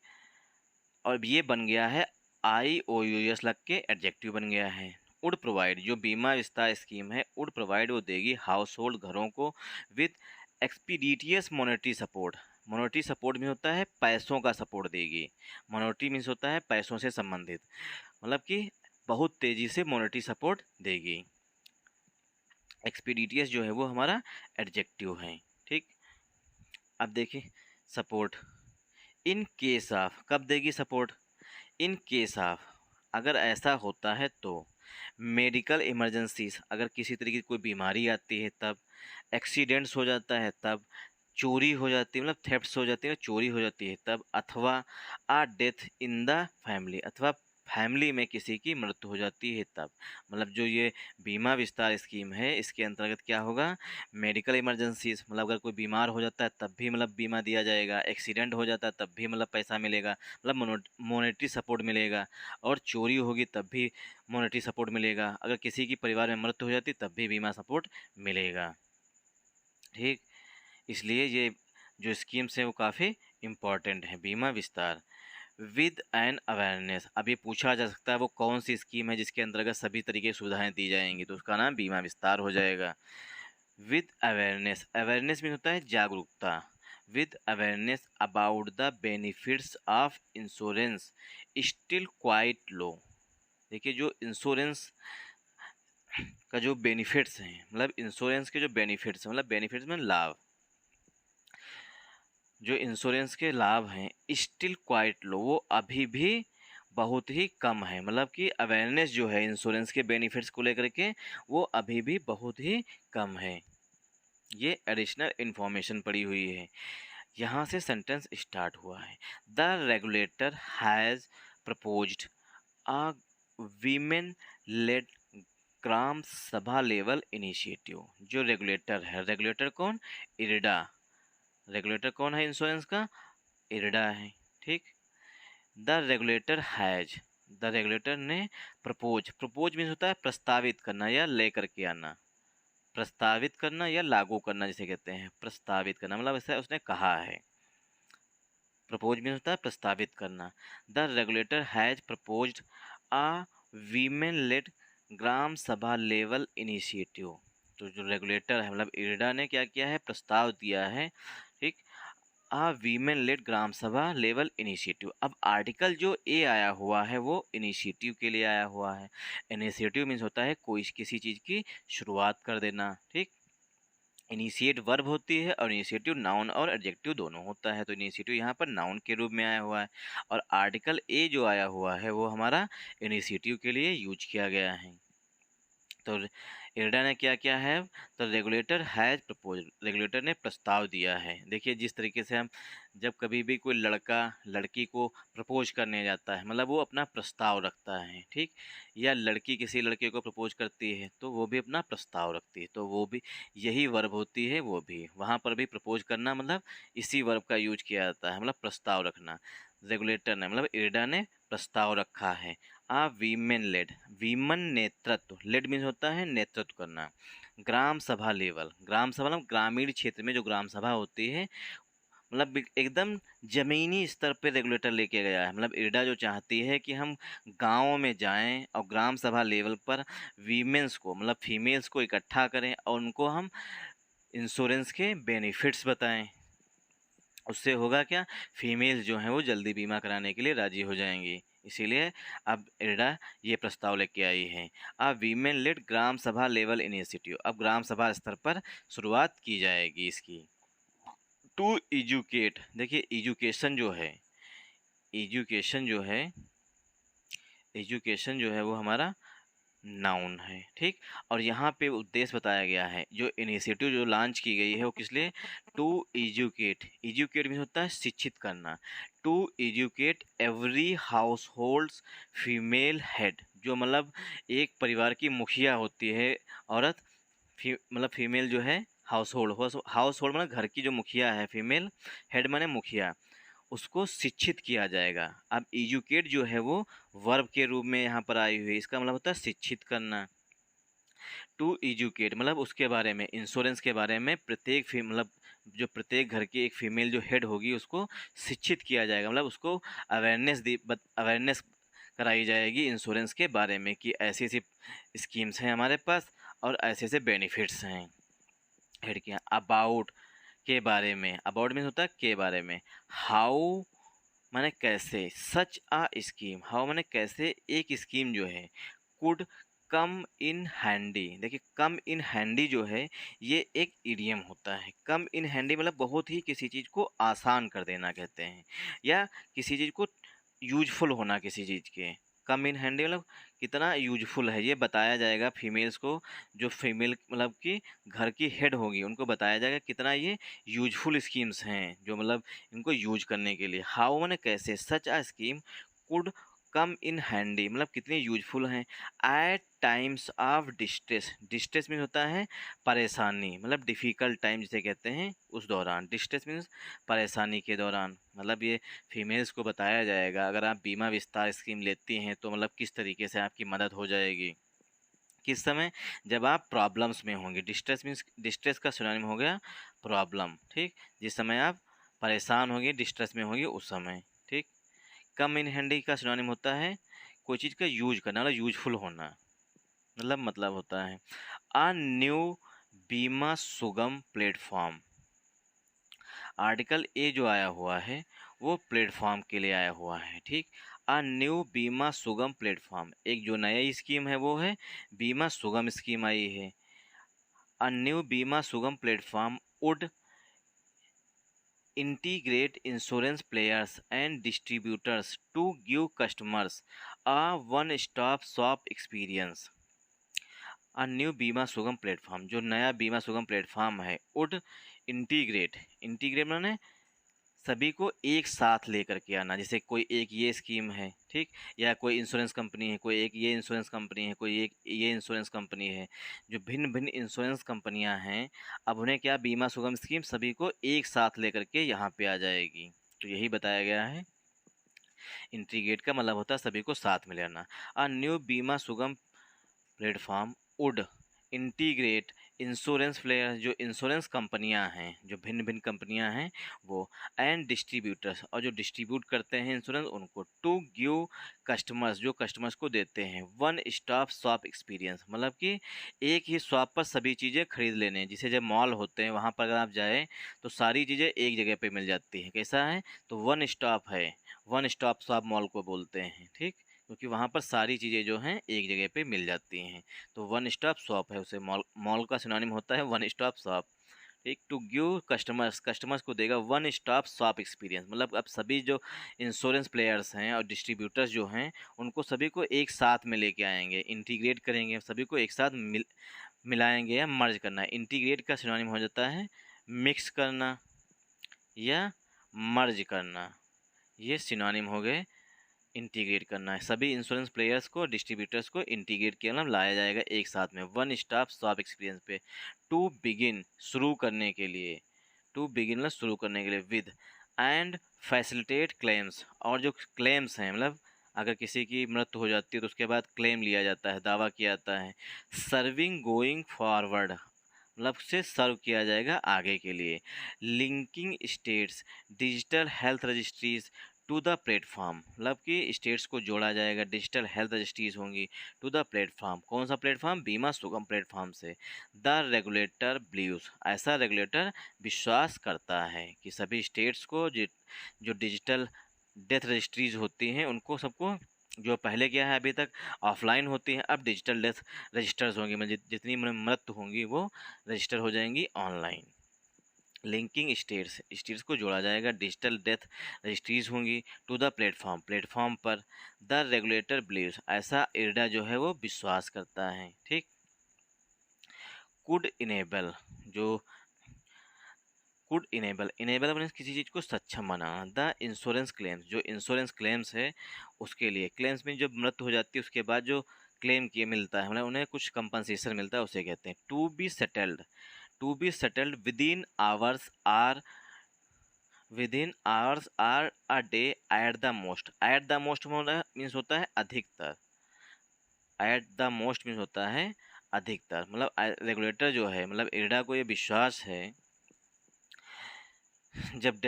और ये बन गया है आई ओ यू एस लग के एडजेक्टिव बन गया है। वुड प्रोवाइड, जो बीमा विस्तार स्कीम है वुड प्रोवाइड, वो देगी हाउस होल्ड घरों को with expeditious monetary support, monetary support में होता है पैसों का सपोर्ट देगी, मॉनेटरी मीन्स होता है पैसों से संबंधित, मतलब कि बहुत तेज़ी से मॉनेटरी सपोर्ट देगी। एक्सपीडिटियस जो है वो हमारा एडजेक्टिव है, ठीक। अब देखिए सपोर्ट, इन केस ऑफ, कब देगी सपोर्ट, इन केस ऑफ, अगर ऐसा होता है तो, मेडिकल इमरजेंसीज, अगर किसी तरीके की कोई बीमारी आती है तब, एक्सीडेंट्स हो जाता है तब, चोरी हो जाती है मतलब थेफ्ट्स हो जाती है, चोरी हो जाती है तब, अथवा आ डेथ इन द फैमिली, अथवा फैमिली में किसी की मृत्यु हो जाती है तब। मतलब जो ये बीमा विस्तार स्कीम है इसके अंतर्गत क्या होगा, मेडिकल इमरजेंसीज मतलब अगर कोई बीमार हो जाता है तब भी मतलब बीमा दिया जाएगा, एक्सीडेंट हो जाता है तब भी मतलब पैसा मिलेगा, मतलब मॉनेटरी सपोर्ट मिलेगा, और चोरी होगी तब भी मॉनेटरी सपोर्ट मिलेगा, अगर किसी की परिवार में मृत्यु हो जाती तब भी बीमा सपोर्ट मिलेगा, ठीक। इसलिए ये जो स्कीम्स हैं वो काफ़ी इम्पॉर्टेंट है। बीमा विस्तार विद एन अवेयरनेस, अब ये पूछा जा सकता है वो कौन सी स्कीम है जिसके अंतर्गत सभी तरीके की सुविधाएं दी जाएंगी, तो उसका नाम बीमा विस्तार हो जाएगा। विद अवेयरनेस, अवेयरनेस में होता है जागरूकता, with awareness about the benefits of insurance still quite low. देखिए जो इंश्योरेंस का जो बेनिफिट्स हैं, मतलब इंश्योरेंस के जो बेनिफिट्स हैं, मतलब बेनिफिट्स में लाभ, जो इंश्योरेंस के लाभ हैं स्टिल क्वाइट लो, वो अभी भी बहुत ही कम है, मतलब कि अवेयरनेस जो है इंश्योरेंस के बेनिफिट्स को लेकर के वो अभी भी बहुत ही कम है। ये एडिशनल इन्फॉर्मेशन पड़ी हुई है। यहाँ से सेंटेंस स्टार्ट हुआ है, the regulator has proposed a women led gram sabha level initiative. जो रेगुलेटर है, रेगुलेटर कौन, इरडा, रेगुलेटर कौन है इंश्योरेंस का, इरडा है, ठीक। The regulator has, the regulator ने प्रपोज, प्रपोज मीन्स होता है प्रस्तावित करना या लेकर के आना, प्रस्तावित करना या लागू करना जिसे कहते हैं, प्रस्तावित करना मतलब ऐसा उसने कहा है। प्रपोज मीन्स होता है प्रस्तावित करना। The regulator has proposed a women led gram sabha level initiative. तो जो रेगुलेटर है मतलब इरडा ने क्या किया है, प्रस्ताव दिया है, ठीक, women led gram sabha level initiative. अब आर्टिकल जो ए आया हुआ है वो इनिशिएटिव के लिए आया हुआ है। इनिशिएटिव मीन्स होता है कोई किसी चीज़ की शुरुआत कर देना, ठीक। इनिशिएट वर्ब होती है और इनिशिएटिव नाउन और एडजेक्टिव दोनों होता है, तो इनिशिएटिव यहाँ पर नाउन के रूप में आया हुआ है और आर्टिकल ए जो आया हुआ है वो हमारा इनिशिएटिव के लिए यूज किया गया है। तो इरडा ने क्या किया है, तो रेगुलेटर हैज़ प्रपोज, रेगुलेटर ने प्रस्ताव दिया है। देखिए जिस तरीके से हम जब कभी भी कोई लड़का लड़की को प्रपोज करने जाता है, मतलब वो अपना प्रस्ताव रखता है, ठीक, या लड़की किसी लड़के को प्रपोज करती है तो वो भी अपना प्रस्ताव रखती है, तो वो भी यही वर्ब होती है, वो भी वहाँ पर भी प्रपोज करना मतलब इसी वर्ब का यूज किया जाता है, मतलब प्रस्ताव रखना। रेगुलेटर ने मतलब इरडा ने प्रस्ताव रखा है। वीमेन लेड, वीमन नेतृत्व, लेड मीन्स होता है नेतृत्व करना। ग्राम सभा लेवल, ग्राम सभा मतलब ग्रामीण क्षेत्र में जो ग्राम सभा होती है, मतलब एकदम ज़मीनी स्तर पे रेगुलेटर लेके गया है। मतलब इरडा जो चाहती है कि हम गाँव में जाएं और ग्राम सभा लेवल पर वीमेंस को मतलब फीमेल्स को इकट्ठा करें और उनको हम इंश्योरेंस के बेनिफिट्स बताएं। उससे होगा क्या, फीमेल्स जो हैं वो जल्दी बीमा कराने के लिए राज़ी हो जाएंगी। इसीलिए अब इरडा ये प्रस्ताव लेके आई है। अब women led gram sabha level initiative, अब ग्राम सभा स्तर पर शुरुआत की जाएगी इसकी। टू एजुकेट, देखिए एजुकेशन जो है, एजुकेशन जो है, एजुकेशन जो है वो हमारा नाउन है, ठीक। और यहाँ पे उद्देश्य बताया गया है, जो इनिशिएटिव जो लॉन्च की गई है वो किस लिए, टू एजुकेट, एजुकेट मीन्स होता है शिक्षित करना। To educate every household's female head, जो मतलब एक परिवार की मुखिया होती है औरत, मतलब फीमेल जो है हाउस होल्ड, हाउस होल्ड मतलब घर की जो मुखिया है, फीमेल हेड माने मुखिया, उसको शिक्षित किया जाएगा। अब एजुकेट जो है वो वर्ब के रूप में यहाँ पर आई हुई है, इसका मतलब होता है शिक्षित करना। टू एजुकेट मतलब उसके बारे में, इंश्योरेंस के बारे में प्रत्येक मतलब जो प्रत्येक घर की एक फीमेल जो हेड होगी उसको शिक्षित किया जाएगा, मतलब उसको अवेयरनेस कराई जाएगी इंश्योरेंस के बारे में कि ऐसी ऐसी स्कीम्स हैं हमारे पास और ऐसे ऐसे बेनिफिट्स हैं। हेड किया अबाउट के बारे में, अबाउट मीन्स होता है के बारे में। हाउ माने कैसे, सच आ स्कीम, हाउ माने कैसे एक स्कीम जो है, कुड कम इन हैंडी, देखिए कम इन हैंडी जो है ये एक इडियम होता है। कम इन हैंडी मतलब बहुत ही किसी चीज़ को आसान कर देना कहते हैं, या किसी चीज़ को यूजफुल होना किसी चीज़ के। कम इन हैंडी मतलब कितना यूजफुल है ये बताया जाएगा फीमेल्स को, जो फीमेल मतलब कि घर की हेड होगी उनको बताया जाएगा कितना ये यूजफुल स्कीम्स हैं, जो मतलब इनको यूज करने के लिए। हाउ माने कैसे, such a scheme could come in handy मतलब कितनी यूजफुल हैं at times of distress, distress means होता है परेशानी, मतलब डिफ़िकल्ट टाइम जिसे कहते हैं उस दौरान, डिस्ट्रेस मीन्स परेशानी के दौरान। मतलब ये फीमेल्स को बताया जाएगा अगर आप बीमा विस्तार स्कीम लेती हैं तो मतलब किस तरीके से आपकी मदद हो जाएगी, किस समय, जब आप प्रॉब्लम्स में होंगे। डिस्ट्रेस मीन्स, डिस्ट्रेस का सिनोनिम हो गया प्रॉब्लम, ठीक, जिस समय आप परेशान होंगे डिस्ट्रेस में होंगे उस समय, ठीक। कम इन हैंडी का सिनोनिम होता है कोई चीज़ का यूज करना, मतलब यूजफुल होना, मतलब होता है। अ न्यू बीमा सुगम प्लेटफॉर्म, आर्टिकल ए जो आया हुआ है वो प्लेटफॉर्म के लिए आया हुआ है, ठीक। अ न्यू बीमा सुगम प्लेटफॉर्म, एक जो नया स्कीम है वो है बीमा सुगम स्कीम आई है। अ न्यू बीमा Sugam platform would integrate insurance players and distributors to give customers a one-stop shop experience। A new बीमा सुगम प्लेटफॉर्म, जो नया बीमा सुगम प्लेटफॉर्म है, वुड इंटीग्रेट, इंटीग्रेट माने सभी को एक साथ लेकर के आना, जैसे कोई एक ये स्कीम है, ठीक, या कोई इंश्योरेंस कंपनी है, कोई एक ये इंश्योरेंस कंपनी है, कोई एक ये इंश्योरेंस कंपनी है, जो भिन्न भिन्न इंश्योरेंस कंपनियां हैं, अब उन्हें क्या बीमा सुगम स्कीम सभी को एक साथ लेकर के यहाँ पे आ जाएगी, तो यही बताया गया है। इंटीग्रेट का मतलब होता है सभी को साथ में लेना। अ न्यू बीमा Sugam platform would integrate insurance player, जो इंश्योरेंस कंपनियां हैं, जो भिन्न भिन्न कंपनियां हैं वो, एंड डिस्ट्रीब्यूटर्स, और जो डिस्ट्रीब्यूट करते हैं इंश्योरेंस उनको, टू गिव कस्टमर्स, जो कस्टमर्स को देते हैं वन स्टॉप शॉप एक्सपीरियंस, मतलब कि एक ही शॉप पर सभी चीज़ें खरीद लेने हैं। जैसे जब मॉल होते हैं वहाँ पर अगर आप जाएँ तो सारी चीज़ें एक जगह पे मिल जाती हैं। कैसा है? तो वन स्टॉप है, वन स्टॉप शॉप मॉल को बोलते हैं, ठीक, क्योंकि वहाँ पर सारी चीज़ें जो हैं एक जगह पे मिल जाती हैं। तो वन स्टॉप शॉप है, उसे मॉल, मॉल का सिनोनिम होता है वन स्टॉप शॉप। ठीक, टू गिव कस्टमर्स, कस्टमर्स को देगा वन स्टॉप शॉप एक्सपीरियंस, मतलब अब सभी जो इंश्योरेंस प्लेयर्स हैं और डिस्ट्रीब्यूटर्स जो हैं उनको सभी को एक साथ में लेके आएंगे, इंटीग्रेट करेंगे, सभी को एक साथ मिलाएंगे या मर्ज करना है। इंटीग्रेट का सिनोनिम हो जाता है मिक्स करना या मर्ज करना, ये सिनोनिम हो गए इंटीग्रेट करना है। सभी इंश्योरेंस प्लेयर्स को, डिस्ट्रीब्यूटर्स को इंटीग्रेट किया, मतलब लाया जाएगा एक साथ में वन स्टॉप शॉप एक्सपीरियंस पे। टू बिगिन, शुरू करने के लिए, टू बिगिन मतलब शुरू करने के लिए, विद एंड फैसिलिटेट क्लेम्स, और जो क्लेम्स हैं मतलब अगर किसी की मृत्यु हो जाती है तो उसके बाद क्लेम लिया जाता है, दावा किया जाता है। सर्विंग गोइंग फॉरवर्ड, मतलब से सर्व किया जाएगा आगे के लिए। Linking states digital health registries to the platform, मतलब कि स्टेट्स को जोड़ा जाएगा, डिजिटल हेल्थ रजिस्ट्रीज होंगी टू द प्लेटफॉर्म। कौन सा प्लेटफॉर्म? बीमा सुगम प्लेटफॉर्म से। द रेगुलेटर बिलीव्स, ऐसा रेगुलेटर विश्वास करता है कि सभी स्टेट्स को जो डिजिटल डेथ रजिस्ट्रीज होती हैं उनको सबको, जो पहले क्या है अभी तक ऑफलाइन होती हैं, अब डिजिटल डेथ रजिस्टर्स होंगी, मतलब जितनी मृत्यु होंगी वो रजिस्टर हो जाएंगी ऑनलाइन। लिंकिंग स्टेट्स, स्टेट्स को जोड़ा जाएगा, डिजिटल डेथ रजिस्ट्रीज होंगी टू द प्लेटफॉर्म, प्लेटफॉर्म पर। द रेगुलेटर बिलीव्स, ऐसा इरडा जो है वो विश्वास करता है, ठीक। कुड इनेबल, जो कुड इनेबल, इनेबल मीन्स किसी चीज़ को सक्षम बनाना। द इंश्योरेंस क्लेम्स, जो इंश्योरेंस क्लेम्स है उसके लिए, क्लेम्स में जब मृत्यु हो जाती है उसके बाद जो क्लेम किए मिलता है, मतलब उन्हें कुछ कंपनसेशन मिलता है, उसे कहते हैं to be settled. To be settled within hours are, within hours are a day at the most, at the most means होता है अधिकतर, एट द मोस्ट मीन्स होता है अधिकतर, मतलब रेगुलेटर जो है, मतलब इरडा को ये विश्वास है जब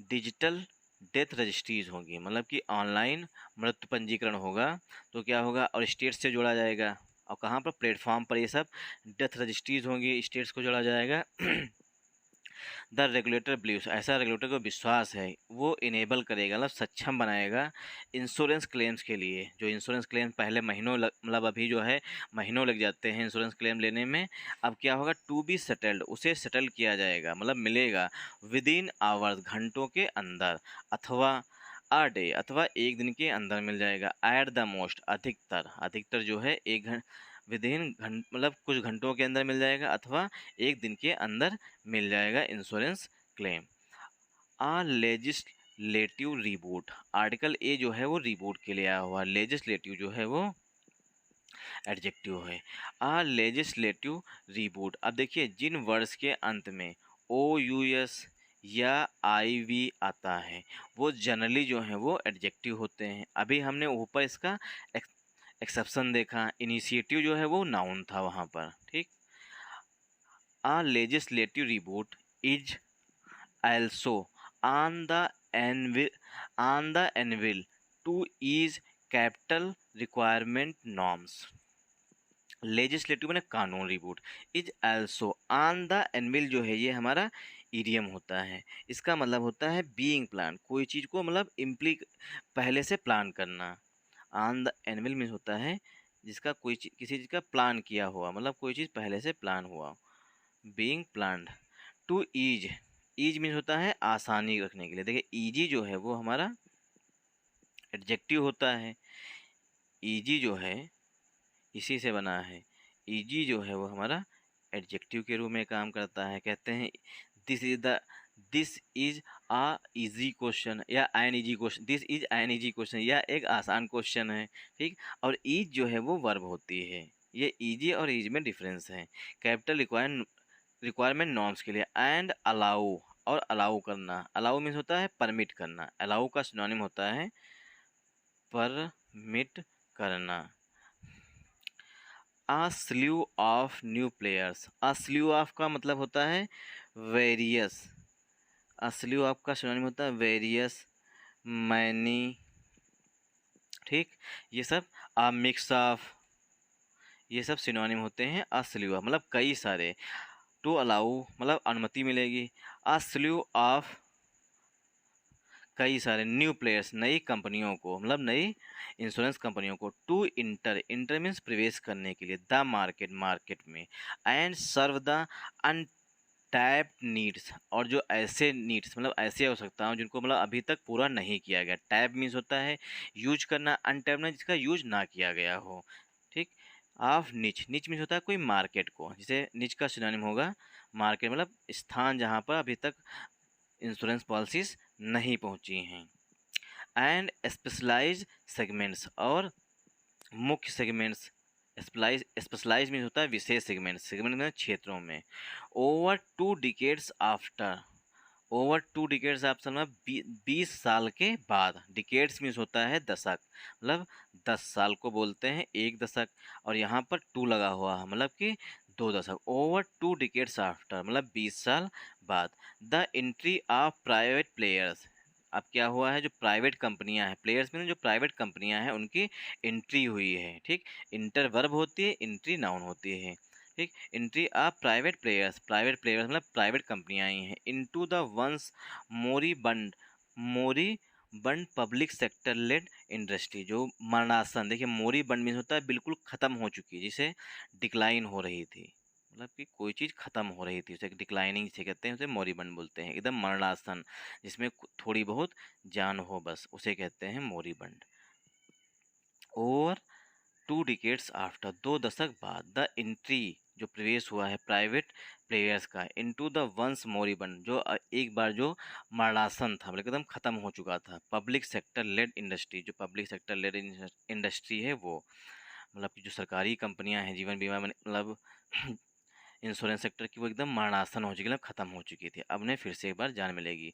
डिजिटल डेथ रजिस्ट्रीज होंगी, मतलब कि ऑनलाइन मृत्यु पंजीकरण होगा तो क्या होगा, और स्टेट से जोड़ा जाएगा, और कहाँ पर? प्लेटफॉर्म पर ये सब डेथ रजिस्ट्रीज होंगी, स्टेट्स को जोड़ा जाएगा। द रेगुलेटर बिलीव्स, ऐसा रेगुलेटर को विश्वास है, वो इनेबल करेगा, मतलब सक्षम बनाएगा इंश्योरेंस क्लेम्स के लिए। जो इंश्योरेंस क्लेम पहले महीनों मतलब अभी जो है महीनों लग जाते हैं इंश्योरेंस क्लेम लेने में, अब क्या होगा? टू बी सेटल्ड, उसे सेटल किया जाएगा, मतलब मिलेगा विदिन आवर्स, घंटों के अंदर, अथवा अ डे, अथवा एक दिन के अंदर मिल जाएगा। एट द मोस्ट, अधिकतर, अधिकतर जो है एक विदिन मतलब कुछ घंटों के अंदर मिल जाएगा, अथवा एक दिन के अंदर मिल जाएगा insurance claim. Uh legislative reboot, article a जो है वो रिबूट के लिए आया हुआ, लेजिस्लेटिव जो है वो एडजेक्टिव है। आ लेजिस्लेटिव रिबूट, अब देखिए जिन वर्ड्स के अंत में ओ यू एस या आई वी आता है वो जनरली जो है वो एडजेक्टिव होते हैं। अभी हमने ऊपर इसका एक्सेप्शन देखा, इनिशिएटिव जो है वो नाउन था वहाँ पर, ठीक। A legislative reboot is also on the anvil to ease capital requirement norms. Legislative मैंने कानून, reboot, is also on the anvil जो है ये हमारा इडियम होता है। इसका मतलब होता है बीइंग प्लान, कोई चीज़ को मतलब पहले से प्लान करना। ऑन द एनविल मीन्स होता है जिसका कोई चीज़, किसी चीज़ का प्लान किया हुआ, मतलब कोई चीज़ पहले से प्लान हुआ, being planned. To ease, ease means होता है आसानी रखने के लिए। देखिए ईजी जो है वो हमारा एडजेक्टिव होता है, ईजी जो है इसी से बना है, ईजी जो है वो हमारा एडजेक्टिव के रूप में काम करता है। कहते हैं this is a easy question या an easy question, this is an easy question, या एक आसान क्वेश्चन है, ठीक। और ईज जो है वो वर्ब होती है, ये ईजी और ईज में डिफरेंस है। कैपिटल रिक्वायरमेंट नॉर्म्स के लिए। एंड अलाउ, और अलाउ करना, अलाउ मीन्स होता है परमिट करना, अलाउ का सिनोनिम होता है परमिट करना। A slew of new players. A slew of का मतलब होता है वेरियस। आ स्ल्यू ऑफ का सिनोनिम होता है वेरियस, मैनी, ठीक। ये सब आ मिक्स ऑफ, ये सब सिनोनिम होते हैं आ स्ल्यू ऑफ, मतलब कई सारे। टू अलाउ मतलब अनुमति मिलेगी। आ स्ल्यू ऑफ कई सारे न्यू प्लेयर्स, नई कंपनियों को, मतलब नई इंश्योरेंस कंपनियों को, टू इंटर, इंटर मीन्स प्रवेश करने के लिए, द मार्केट, मार्केट में, and serve the untapped needs, और जो ऐसे नीड्स मतलब ऐसे आवश्यकताओं जिनको मतलब अभी तक पूरा नहीं किया गया। टैप मीन्स होता है यूज करना, अनटैप में जिसका यूज ना किया गया हो, ठीक। ऑफ निच, निच मीन्स होता है कोई मार्केट को, जैसे निच का सिनोनिम होगा मार्केट, मतलब स्थान जहाँ पर अभी तक इंश्योरेंस पॉलिसीज नहीं पहुंची हैं। एंड स्पेशलाइज सेगमेंट्स, और मुख्य सेगमेंट्स। स्पेशलाइज मीन्स होता है विशेष सेगमेंट, सेगमेंट में क्षेत्रों में। Over 2 decades after, over 2 decades after मतलब 20 साल के बाद। डिकेड्स मीन्स होता है दशक, मतलब 10 साल को बोलते हैं एक दशक, और यहाँ पर 2 लगा हुआ है मतलब कि 2 दशक। ओवर 2 डिकेड्स आफ्टर मतलब 20 साल बाद। The entry of private players, अब क्या हुआ है, जो प्राइवेट कंपनियां हैं, प्लेयर्स में जो प्राइवेट कंपनियां हैं उनकी एंट्री हुई है, ठीक। इंटर वर्ब होती है, एंट्री नाउन होती है, ठीक। Entry of private players, private players मतलब प्राइवेट कंपनियां आई हैं, into the once moribund, moribund public sector led industry, जो मरणासन, देखिए मोरीबंड मीन्स होता है बिल्कुल ख़त्म हो चुकी, जिसे डिक्लाइन हो रही थी, मतलब कि कोई चीज़ ख़त्म हो रही थी उसे डिक्लाइनिंग जिसे कहते हैं, उसे मोरीबंड बोलते हैं। एकदम मरणासन, जिसमें थोड़ी बहुत जान हो बस, उसे कहते हैं मोरीबंड। और 2 डिकेड्स आफ्टर 2 दशक बाद। द एंट्री जो प्रवेश हुआ है प्राइवेट प्लेयर्स का इनटू द वंस मोरिबंड, जो एक बार जो मरणासन था, मतलब एकदम ख़त्म हो चुका था, पब्लिक सेक्टर लेड इंडस्ट्री, जो पब्लिक सेक्टर लेड इंडस्ट्री है वो, मतलब कि जो सरकारी कंपनियां हैं जीवन बीमा मतलब इंश्योरेंस सेक्टर की, वो एकदम मरणासन हो चुकी, मतलब ख़त्म हो चुकी थी। अब उन्हें फिर से एक बार जान मिलेगी।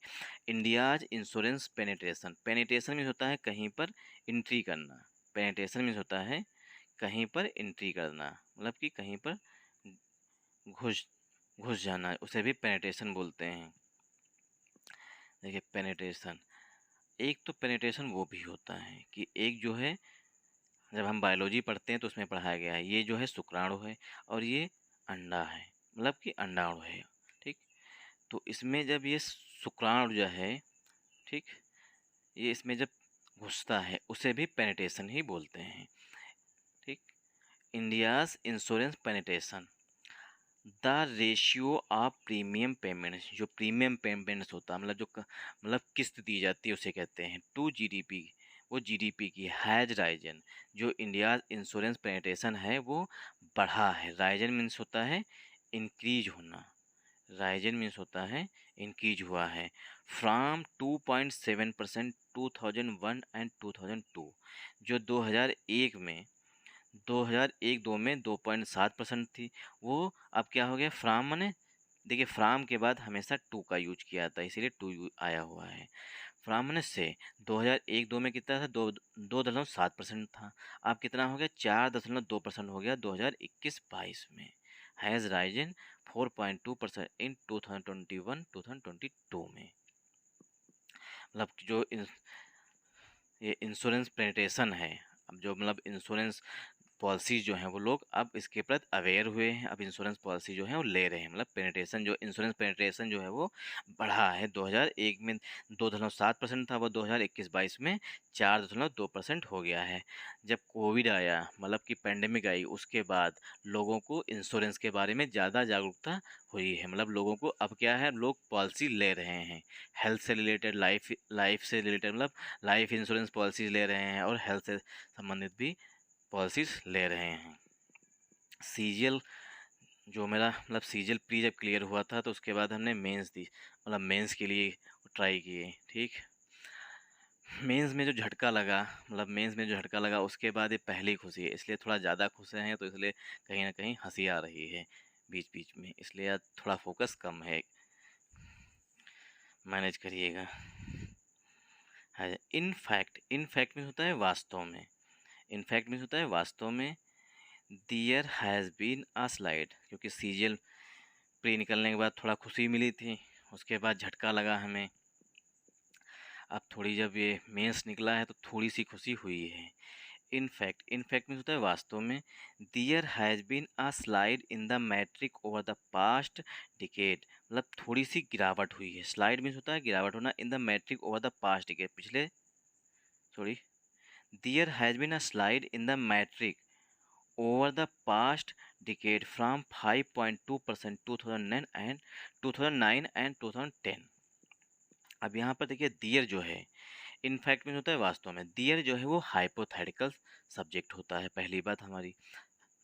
India's insurance penetration, penetration means होता है कहीं पर एंट्री करना, पेनिट्रेशन मीन्स होता है कहीं पर एंट्री करना, मतलब कि कहीं पर घुस घुस जाना, उसे भी पेनिट्रेशन बोलते हैं। देखिए पेनिट्रेशन, एक तो पेनिट्रेशन वो भी होता है कि एक जो है, जब हम बायोलॉजी पढ़ते हैं तो उसमें पढ़ाया गया है, ये जो है शुक्राणु है और ये अंडा है, मतलब कि अंडाणु है, ठीक। तो इसमें जब ये शुक्राणु जो है, ठीक, ये इसमें जब घुसता है उसे भी पेनिट्रेशन ही बोलते हैं, ठीक। India's insurance penetration, the ratio of premium payments, जो प्रीमियम पेमेंट्स होता है मतलब जो मतलब किस्त दी जाती है उसे कहते हैं, टू जीडीपी, वो जीडीपी की हैज राइजन, जो इंडिया इंश्योरेंस पेनिट्रेशन है वो बढ़ा है। राइजन मीन्स होता है इंक्रीज होना, राइजन मीन्स होता है इंक्रीज हुआ है। फ्रॉम 2.7% 2001 एंड 2002, जो 2001 में 2001-2 में 2.7% थी, वो अब क्या हो गया, फ्राम माने, देखिए फ्राम के बाद हमेशा टू का यूज किया था, इसीलिए टू आया हुआ है। फ्राम माने से 2001-2 में कितना था, 2.7% था, अब कितना हो गया, 4.2% हो गया 2021-22 में। हैज़ राइजन 4.2% इन 2021-2022 में। मतलब कि जो ये इंश्योरेंस पेनिट्रेशन है, अब जो मतलब इंश्योरेंस पॉलिसीज़ जो हैं वो लोग अब इसके प्रति अवेयर हुए हैं, अब इंश्योरेंस पॉलिसी जो है वो ले रहे हैं, मतलब पेनिट्रेशन जो इंश्योरेंस पेनिट्रेशन जो है वो बढ़ा है। 2001 में 2.7% था, वो 2021-22 में 4.2% हो गया है। जब कोविड आया, मतलब कि पेंडेमिक आई, उसके बाद लोगों को इंश्योरेंस के बारे में ज़्यादा जागरूकता हुई है, मतलब लोगों को अब क्या है, लोग पॉलिसी ले रहे हैं, हेल्थ से रिलेटेड, लाइफ से रिलेटेड, मतलब लाइफ इंश्योरेंस पॉलिसीज ले रहे हैं और हेल्थ से संबंधित भी पॉलिसीज ले रहे हैं। सीजीएल, जो मेरा मतलब सीजीएल प्री जब क्लियर हुआ था तो उसके बाद हमने मेंस दी, मतलब मेंस के लिए ट्राई किए, ठीक। मेंस में जो झटका लगा, मतलब मेंस में जो झटका लगा उसके बाद ये पहली खुशी है, इसलिए थोड़ा ज़्यादा खुश हैं, तो इसलिए कहीं ना कहीं हंसी आ रही है बीच बीच में, इसलिए आज थोड़ा फोकस कम है, मैनेज करिएगा। है इन फैक्ट, इन फैक्ट में होता है वास्तव में, इन फैक्ट में होता है वास्तव में। There has been a slide, क्योंकि सीजीएल प्री निकलने के बाद थोड़ा खुशी मिली थी, उसके बाद झटका लगा हमें। अब थोड़ी जब ये मेंस निकला है तो थोड़ी सी खुशी हुई है। इनफैक्ट मीन्स होता है वास्तव में। There has been a slide in the metric over the past decade, मतलब थोड़ी सी गिरावट हुई है। स्लाइड मीन्स होता है गिरावट होना, in the metric over the past decade, पिछले sorry there has been a slide in the metric over the past decade from 5.2% 2009 and 2010। अब यहाँ पर देखिए दियर जो है इनफैक्ट में होता है वास्तव में। दियर जो है वो हाइपोथेटिकल सब्जेक्ट होता है, पहली बात हमारी।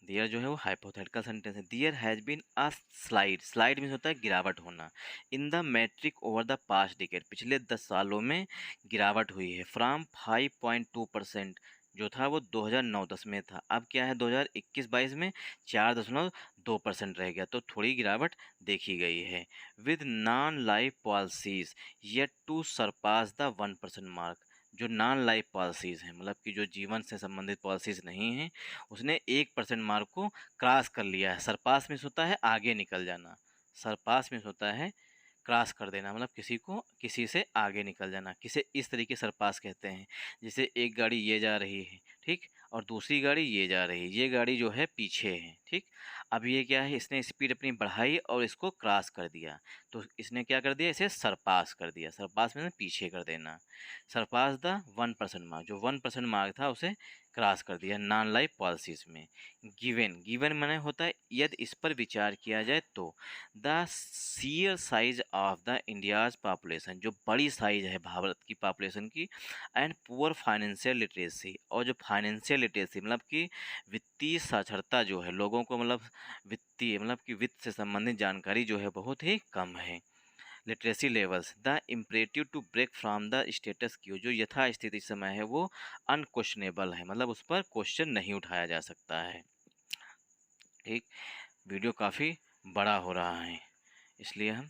दियर जो है वो हाइपोथेटिकल सेंटेंस है। There has been a slide, slide means होता है गिरावट होना। In the metric over the past decade, पिछले 10 सालों में गिरावट हुई है। फ्रॉम 5.2% जो था वो 2009-10 में था, अब क्या है 2021-22 में 4.2% रह गया, तो थोड़ी गिरावट देखी गई है। With non life policies yet to surpass the 1% mark, जो नॉन लाइफ पॉलिसीज़ हैं, मतलब कि जो जीवन से संबंधित पॉलिसीज़ नहीं हैं, उसने 1% मार्क को क्रॉस कर लिया है। सरपास मीन्स होता है आगे निकल जाना, सरपास मीन्स होता है क्रॉस कर देना, मतलब किसी से आगे निकल जाना। किसे इस तरीके सरपास कहते हैं, जैसे एक गाड़ी ये जा रही है, ठीक, और दूसरी गाड़ी ये जा रही है, ये गाड़ी जो है पीछे है, ठीक। अब ये क्या है, इसने स्पीड अपनी बढ़ाई और इसको क्रॉस कर दिया, तो इसने क्या कर दिया, इसे सरपास कर दिया। सरपास में पीछे कर देना। सरपास द 1% मार्क, जो 1% मार्क था उसे क्रॉस कर दिया नॉन लाइफ पॉलिसीज में। गिवन माने होता है यदि इस पर विचार किया जाए तो। The sheer size of the India's population, जो बड़ी साइज है भारत की पॉपुलेशन की, एंड पुअर फाइनेंशियल लिटरेसी, और जो फाइनेंशियल लिटरेसी मतलब कि वित्तीय साक्षरता जो है लोगों को, मतलब वित्तीय मतलब कि वित्त से संबंधित जानकारी जो है बहुत ही कम है। Literacy levels, the imperative to break from the status quo, जो यथा स्थिति समय है वो अनक्वेश्चनेबल है, मतलब उस पर क्वेश्चन नहीं उठाया जा सकता है। ठीक, वीडियो काफ़ी बड़ा हो रहा है इसलिए हम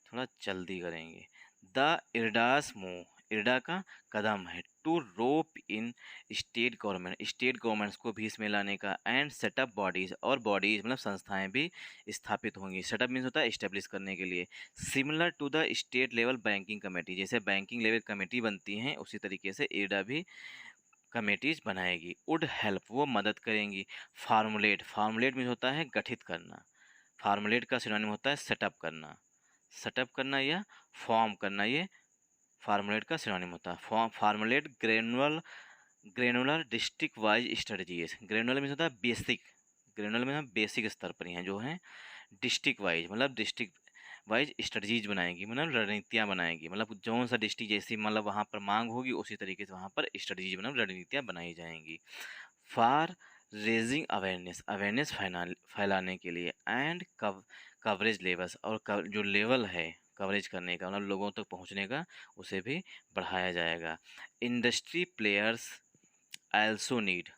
थोड़ा जल्दी करेंगे। द इरडास मूव, इरडा का कदम है, to rope in state governments को भी इसमें लाने का, एंड सेटअप बॉडीज, और बॉडीज मतलब संस्थाएं भी स्थापित होंगी। सेटअप मीन्स होता है इस्टेब्लिश करने के लिए। Similar to the state level banking committee, जैसे बैंकिंग लेवल कमेटी बनती हैं उसी तरीके से इरडा भी कमेटीज बनाएगी। वुड हेल्प, वो मदद करेंगी। फार्मुलेट मीन्स होता है गठित करना। फार्मुलेट का सिनोनिम होता है सेटअप करना। सेटअप करना या फॉर्म करना, ये फार्मुलेट का सिनोनिम होता है। Formulate granular district wise strategies. Granular means होता है बेसिक, ग्रेनुलर में बेसिक स्तर पर हैं जो हैं। डिस्ट्रिक्ट वाइज मतलब डिस्ट्रिक्ट वाइज स्ट्रेटजीज बनाएंगी, मतलब रणनीतियाँ बनाएंगी, मतलब जौन सा डिस्ट्रिक्ट जैसी मतलब वहाँ पर मांग होगी उसी तरीके से वहाँ पर स्ट्रेटजीज मतलब रणनीतियाँ बनाई जाएंगी। फॉर रेजिंग अवेयरनेस, अवेयरनेस फैलाने के लिए, एंड कवरेज लेवल्स, और जो लेवल है कवरेज करने का मतलब लोगों तक पहुंचने का, उसे भी बढ़ाया जाएगा। इंडस्ट्री प्लेयर्स आल्सो नीड,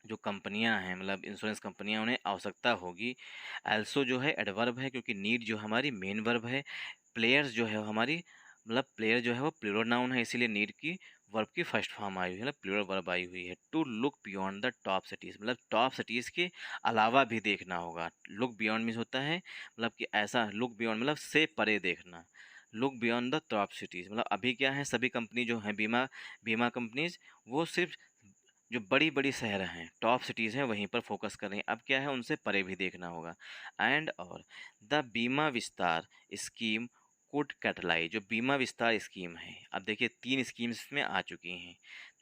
जो कंपनियां हैं मतलब इंश्योरेंस कंपनियां, उन्हें आवश्यकता होगी। आल्सो जो है एडवर्ब है, क्योंकि नीड जो हमारी मेन वर्ब है। प्लेयर्स जो है हमारी मतलब प्लेयर जो है वो प्लूरल नाउन है, इसीलिए नीड की वर्ब की फर्स्ट फॉर्म आई हुई है, मतलब प्लूरल वर्ब आई हुई है। To look beyond the top cities, मतलब टॉप सिटीज़ के अलावा भी देखना होगा। लुक बियॉन्ड मीन्स होता है मतलब कि ऐसा, लुक बियॉन्ड मतलब से परे देखना। Look beyond the top cities मतलब अभी क्या है, सभी कंपनी जो हैं बीमा कंपनीज, वो सिर्फ जो बड़ी बड़ी शहर हैं टॉप सिटीज़ हैं वहीं पर फोकस कर रही हैं। अब क्या है, उनसे परे भी देखना होगा। एंड और द बीमा विस्तार स्कीम कुड कैटलाइज, जो बीमा विस्तार स्कीम है, अब देखिए 3 स्कीम्स इसमें आ चुकी हैं,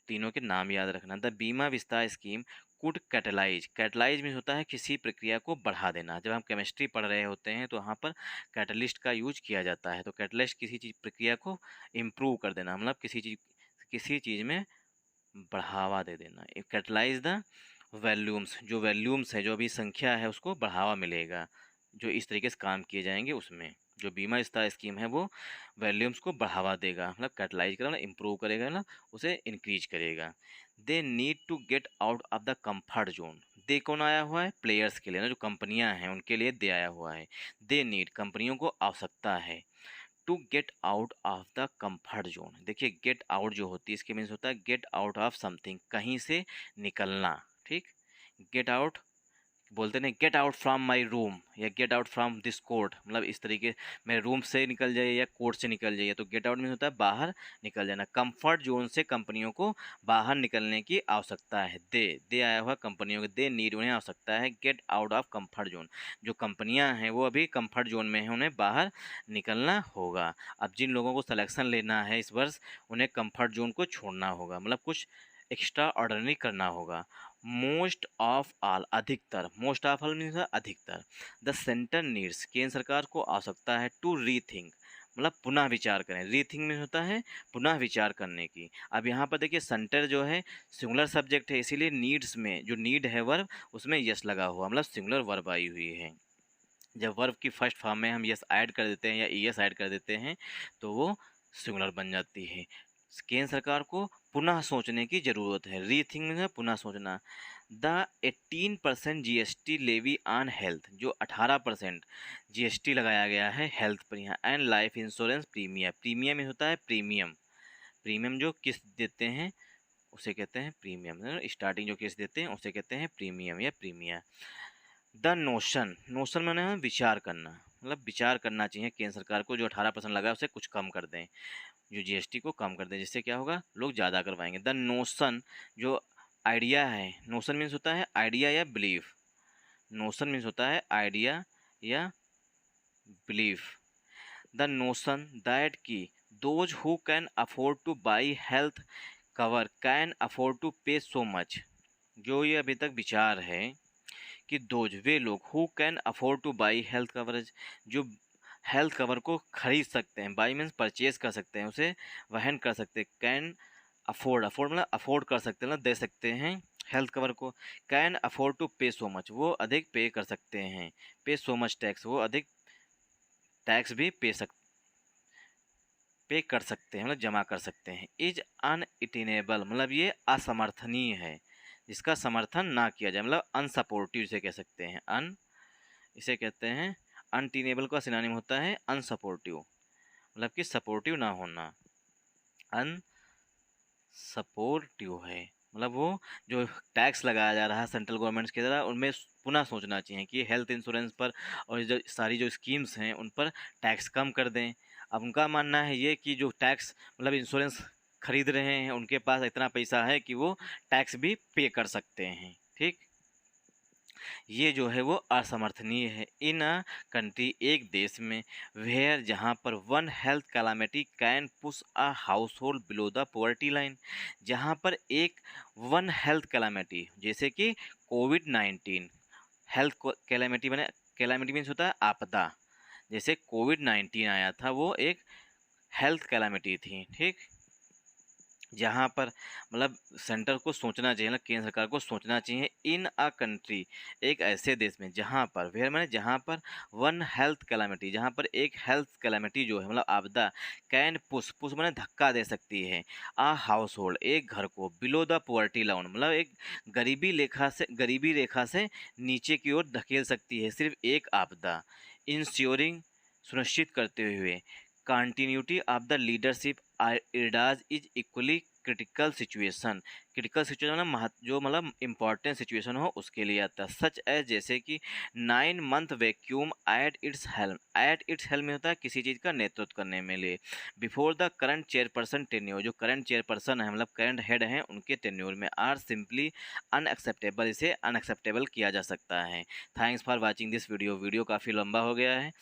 तीनों के नाम याद रखना। द बीमा विस्तार स्कीम कुड कैटलाइज, कैटलाइज में होता है किसी प्रक्रिया को बढ़ा देना। जब हम केमिस्ट्री पढ़ रहे होते हैं तो वहाँ पर कैटलिस्ट का यूज किया जाता है, तो कैटलिस्ट किसी चीज़ प्रक्रिया को इम्प्रूव कर देना, मतलब किसी चीज़ में बढ़ावा दे देना। कैटलाइज द वैल्यूम्स, जो वैल्यूम्स है, जो अभी संख्या है उसको बढ़ावा मिलेगा, जो इस तरीके से काम किए जाएंगे उसमें। जो बीमा विस्तार स्कीम है वो वैल्यूम्स को बढ़ावा देगा, मतलब कैटलाइज करेगा, मतलब इम्प्रूव करेगा ना, उसे इंक्रीज करेगा। They need to get out of the comfort zone, they कौन आया हुआ है, प्लेयर्स के लिए ना, जो कंपनियां हैं उनके लिए दे आया हुआ है। दे नीड, कंपनियों को आवश्यकता है। To get out of the comfort zone, देखिए गेट आउट जो होती है इसके मीन्स होता है गेट आउट ऑफ समथिंग, कहीं से निकलना, ठीक। गेट आउट बोलते नहीं, get out from my room या get out from this court, मतलब इस तरीके मेरे रूम से निकल जाइए या कोर्ट से निकल जाइए। तो गेट आउट में होता है बाहर निकल जाना। कंफर्ट जोन से कंपनियों को बाहर निकलने की आवश्यकता है। दे आया हुआ कंपनियों के, दे नीड, उन्हें आवश्यकता है gate out of comfort zone. जो कंपनियां हैं वो अभी कंफर्ट जोन में हैं, उन्हें बाहर निकलना होगा। अब जिन लोगों को सिलेक्शन लेना है इस वर्ष, उन्हें कंफर्ट जोन को छोड़ना होगा, मतलब कुछ एक्स्ट्रा ऑर्डिनरी करना होगा। मोस्ट ऑफ ऑल, अधिकतर, मोस्ट ऑफ ऑल मीन्स अधिकतर। द सेंटर नीड्स, केंद्र सरकार को आवश्यकता है टू रीथिंक, मतलब पुनः विचार करें। रीथिंक में होता है पुनः विचार करने की। अब यहाँ पर देखिए सेंटर जो है सिंगुलर सब्जेक्ट है, इसीलिए नीड्स में जो नीड है वर्ब, उसमें यस लगा हुआ, मतलब सिंगुलर वर्ब आई हुई है। जब वर्ब की फर्स्ट फॉर्म में हम यस ऐड कर देते हैं या ईएस ऐड कर देते हैं तो वो सिंगुलर बन जाती है। केंद्र सरकार को पुनः सोचने की ज़रूरत है। रीथिंक में पुनः सोचना। The 18% GST levy on health, जो 18% जीएसटी लगाया गया है हेल्थ पर यहाँ, and life insurance premium, premium में होता है प्रीमियम, प्रीमियम जो किस्त देते हैं उसे कहते हैं प्रीमियम, स्टार्टिंग जो किस्त देते हैं उसे कहते हैं प्रीमियम या प्रीमियम। द नोशन, नोशन मैंने विचार करना, मतलब विचार करना चाहिए केंद्र सरकार को, जो 18% लगा है उसे कुछ कम कर दें, जो जीएसटी को कम कर दें, जिससे क्या होगा, लोग ज़्यादा करवाएंगे। द नोशन, जो आइडिया है, नोशन मीन्स होता है आइडिया या बिलीफ, नोशन मीन्स होता है आइडिया या बिलीफ। द नोशन दैट की those who can afford to buy health cover can afford to pay so much, जो ये अभी तक विचार है कि दोज, वे लोग, who can afford to buy health coverage, जो हेल्थ कवर को खरीद सकते हैं, बाई मीन्स परचेज कर सकते हैं, उसे वहन कर सकते हैं। कैन अफोर्ड, अफोर्ड मतलब अफोर्ड कर सकते हैं, मतलब दे सकते हैं हेल्थ कवर को। Can afford to pay so much, वो अधिक पे कर सकते हैं। पे सो मच टैक्स, वो अधिक टैक्स भी पे कर सकते हैं, मतलब जमा कर सकते हैं। इज अनइटेनेबल, मतलब ये असमर्थनीय है, जिसका समर्थन ना किया जाए, मतलब अनसपोर्टिव इसे कह सकते हैं। इसे कहते हैं अनटीनेबल का सिनोनिम होता है अनसपोर्टिव, मतलब कि सपोर्टिव ना होना, अनसपोर्टिव है। मतलब वो जो टैक्स लगाया जा रहा है सेंट्रल गवर्नमेंट के द्वारा, उनमें पुनः सोचना चाहिए कि हेल्थ इंश्योरेंस पर और जो सारी जो स्कीम्स हैं उन पर टैक्स कम कर दें। अब उनका मानना है ये कि जो टैक्स, मतलब इंश्योरेंस खरीद रहे हैं, उनके पास इतना पैसा है कि वो टैक्स भी पे कर सकते हैं। ठीक, ये जो है वो असमर्थनीय है। इन अ कंट्री, एक देश में, वेयर, जहाँ पर one health calamity can push a house hold below the poverty line, जहाँ पर एक वन हेल्थ कैलामिटी, जैसे कि कोविड-19, हेल्थ कैलामिटी बने, कैलामिटी मीन्स होता है आपदा, जैसे कोविड-19 आया था वो एक हेल्थ कैलामिटी थी। ठीक, जहाँ पर मतलब सेंटर को सोचना चाहिए, मतलब केंद्र सरकार को सोचना चाहिए। इन अ कंट्री, एक ऐसे देश में, जहाँ पर, वेयर मैंने जहाँ पर, वन हेल्थ कैलामिटी, जहाँ पर एक हेल्थ कैलामिटी जो है मतलब आपदा, कैन पुश मैंने धक्का दे सकती है, आ हाउस होल्ड, एक घर को, बिलो द पुअर्टी लाइन, मतलब एक गरीबी रेखा से नीचे की ओर धकेल सकती है सिर्फ एक आपदा। इंश्योरिंग, सुनिश्चित करते हुए, continuity of the leadership IRDA's is equally critical situation, critical situation मतलब जो मतलब इम्पॉर्टेंट सिचुएशन हो उसके लिए आता है। सच एज, जैसे कि 9 month vacuum at its helm में होता है किसी चीज़ का नेतृत्व करने में लिए, before the current chairperson tenure, जो करंट चेयरपर्सन है मतलब करंट हेड हैं उनके टेन्योर में, आर सिंपली अनएक्सेप्टेबल, इसे अनएक्सेप्टेबल किया जा सकता है। Thanks for watching this video, video काफ़ी लंबा हो गया है।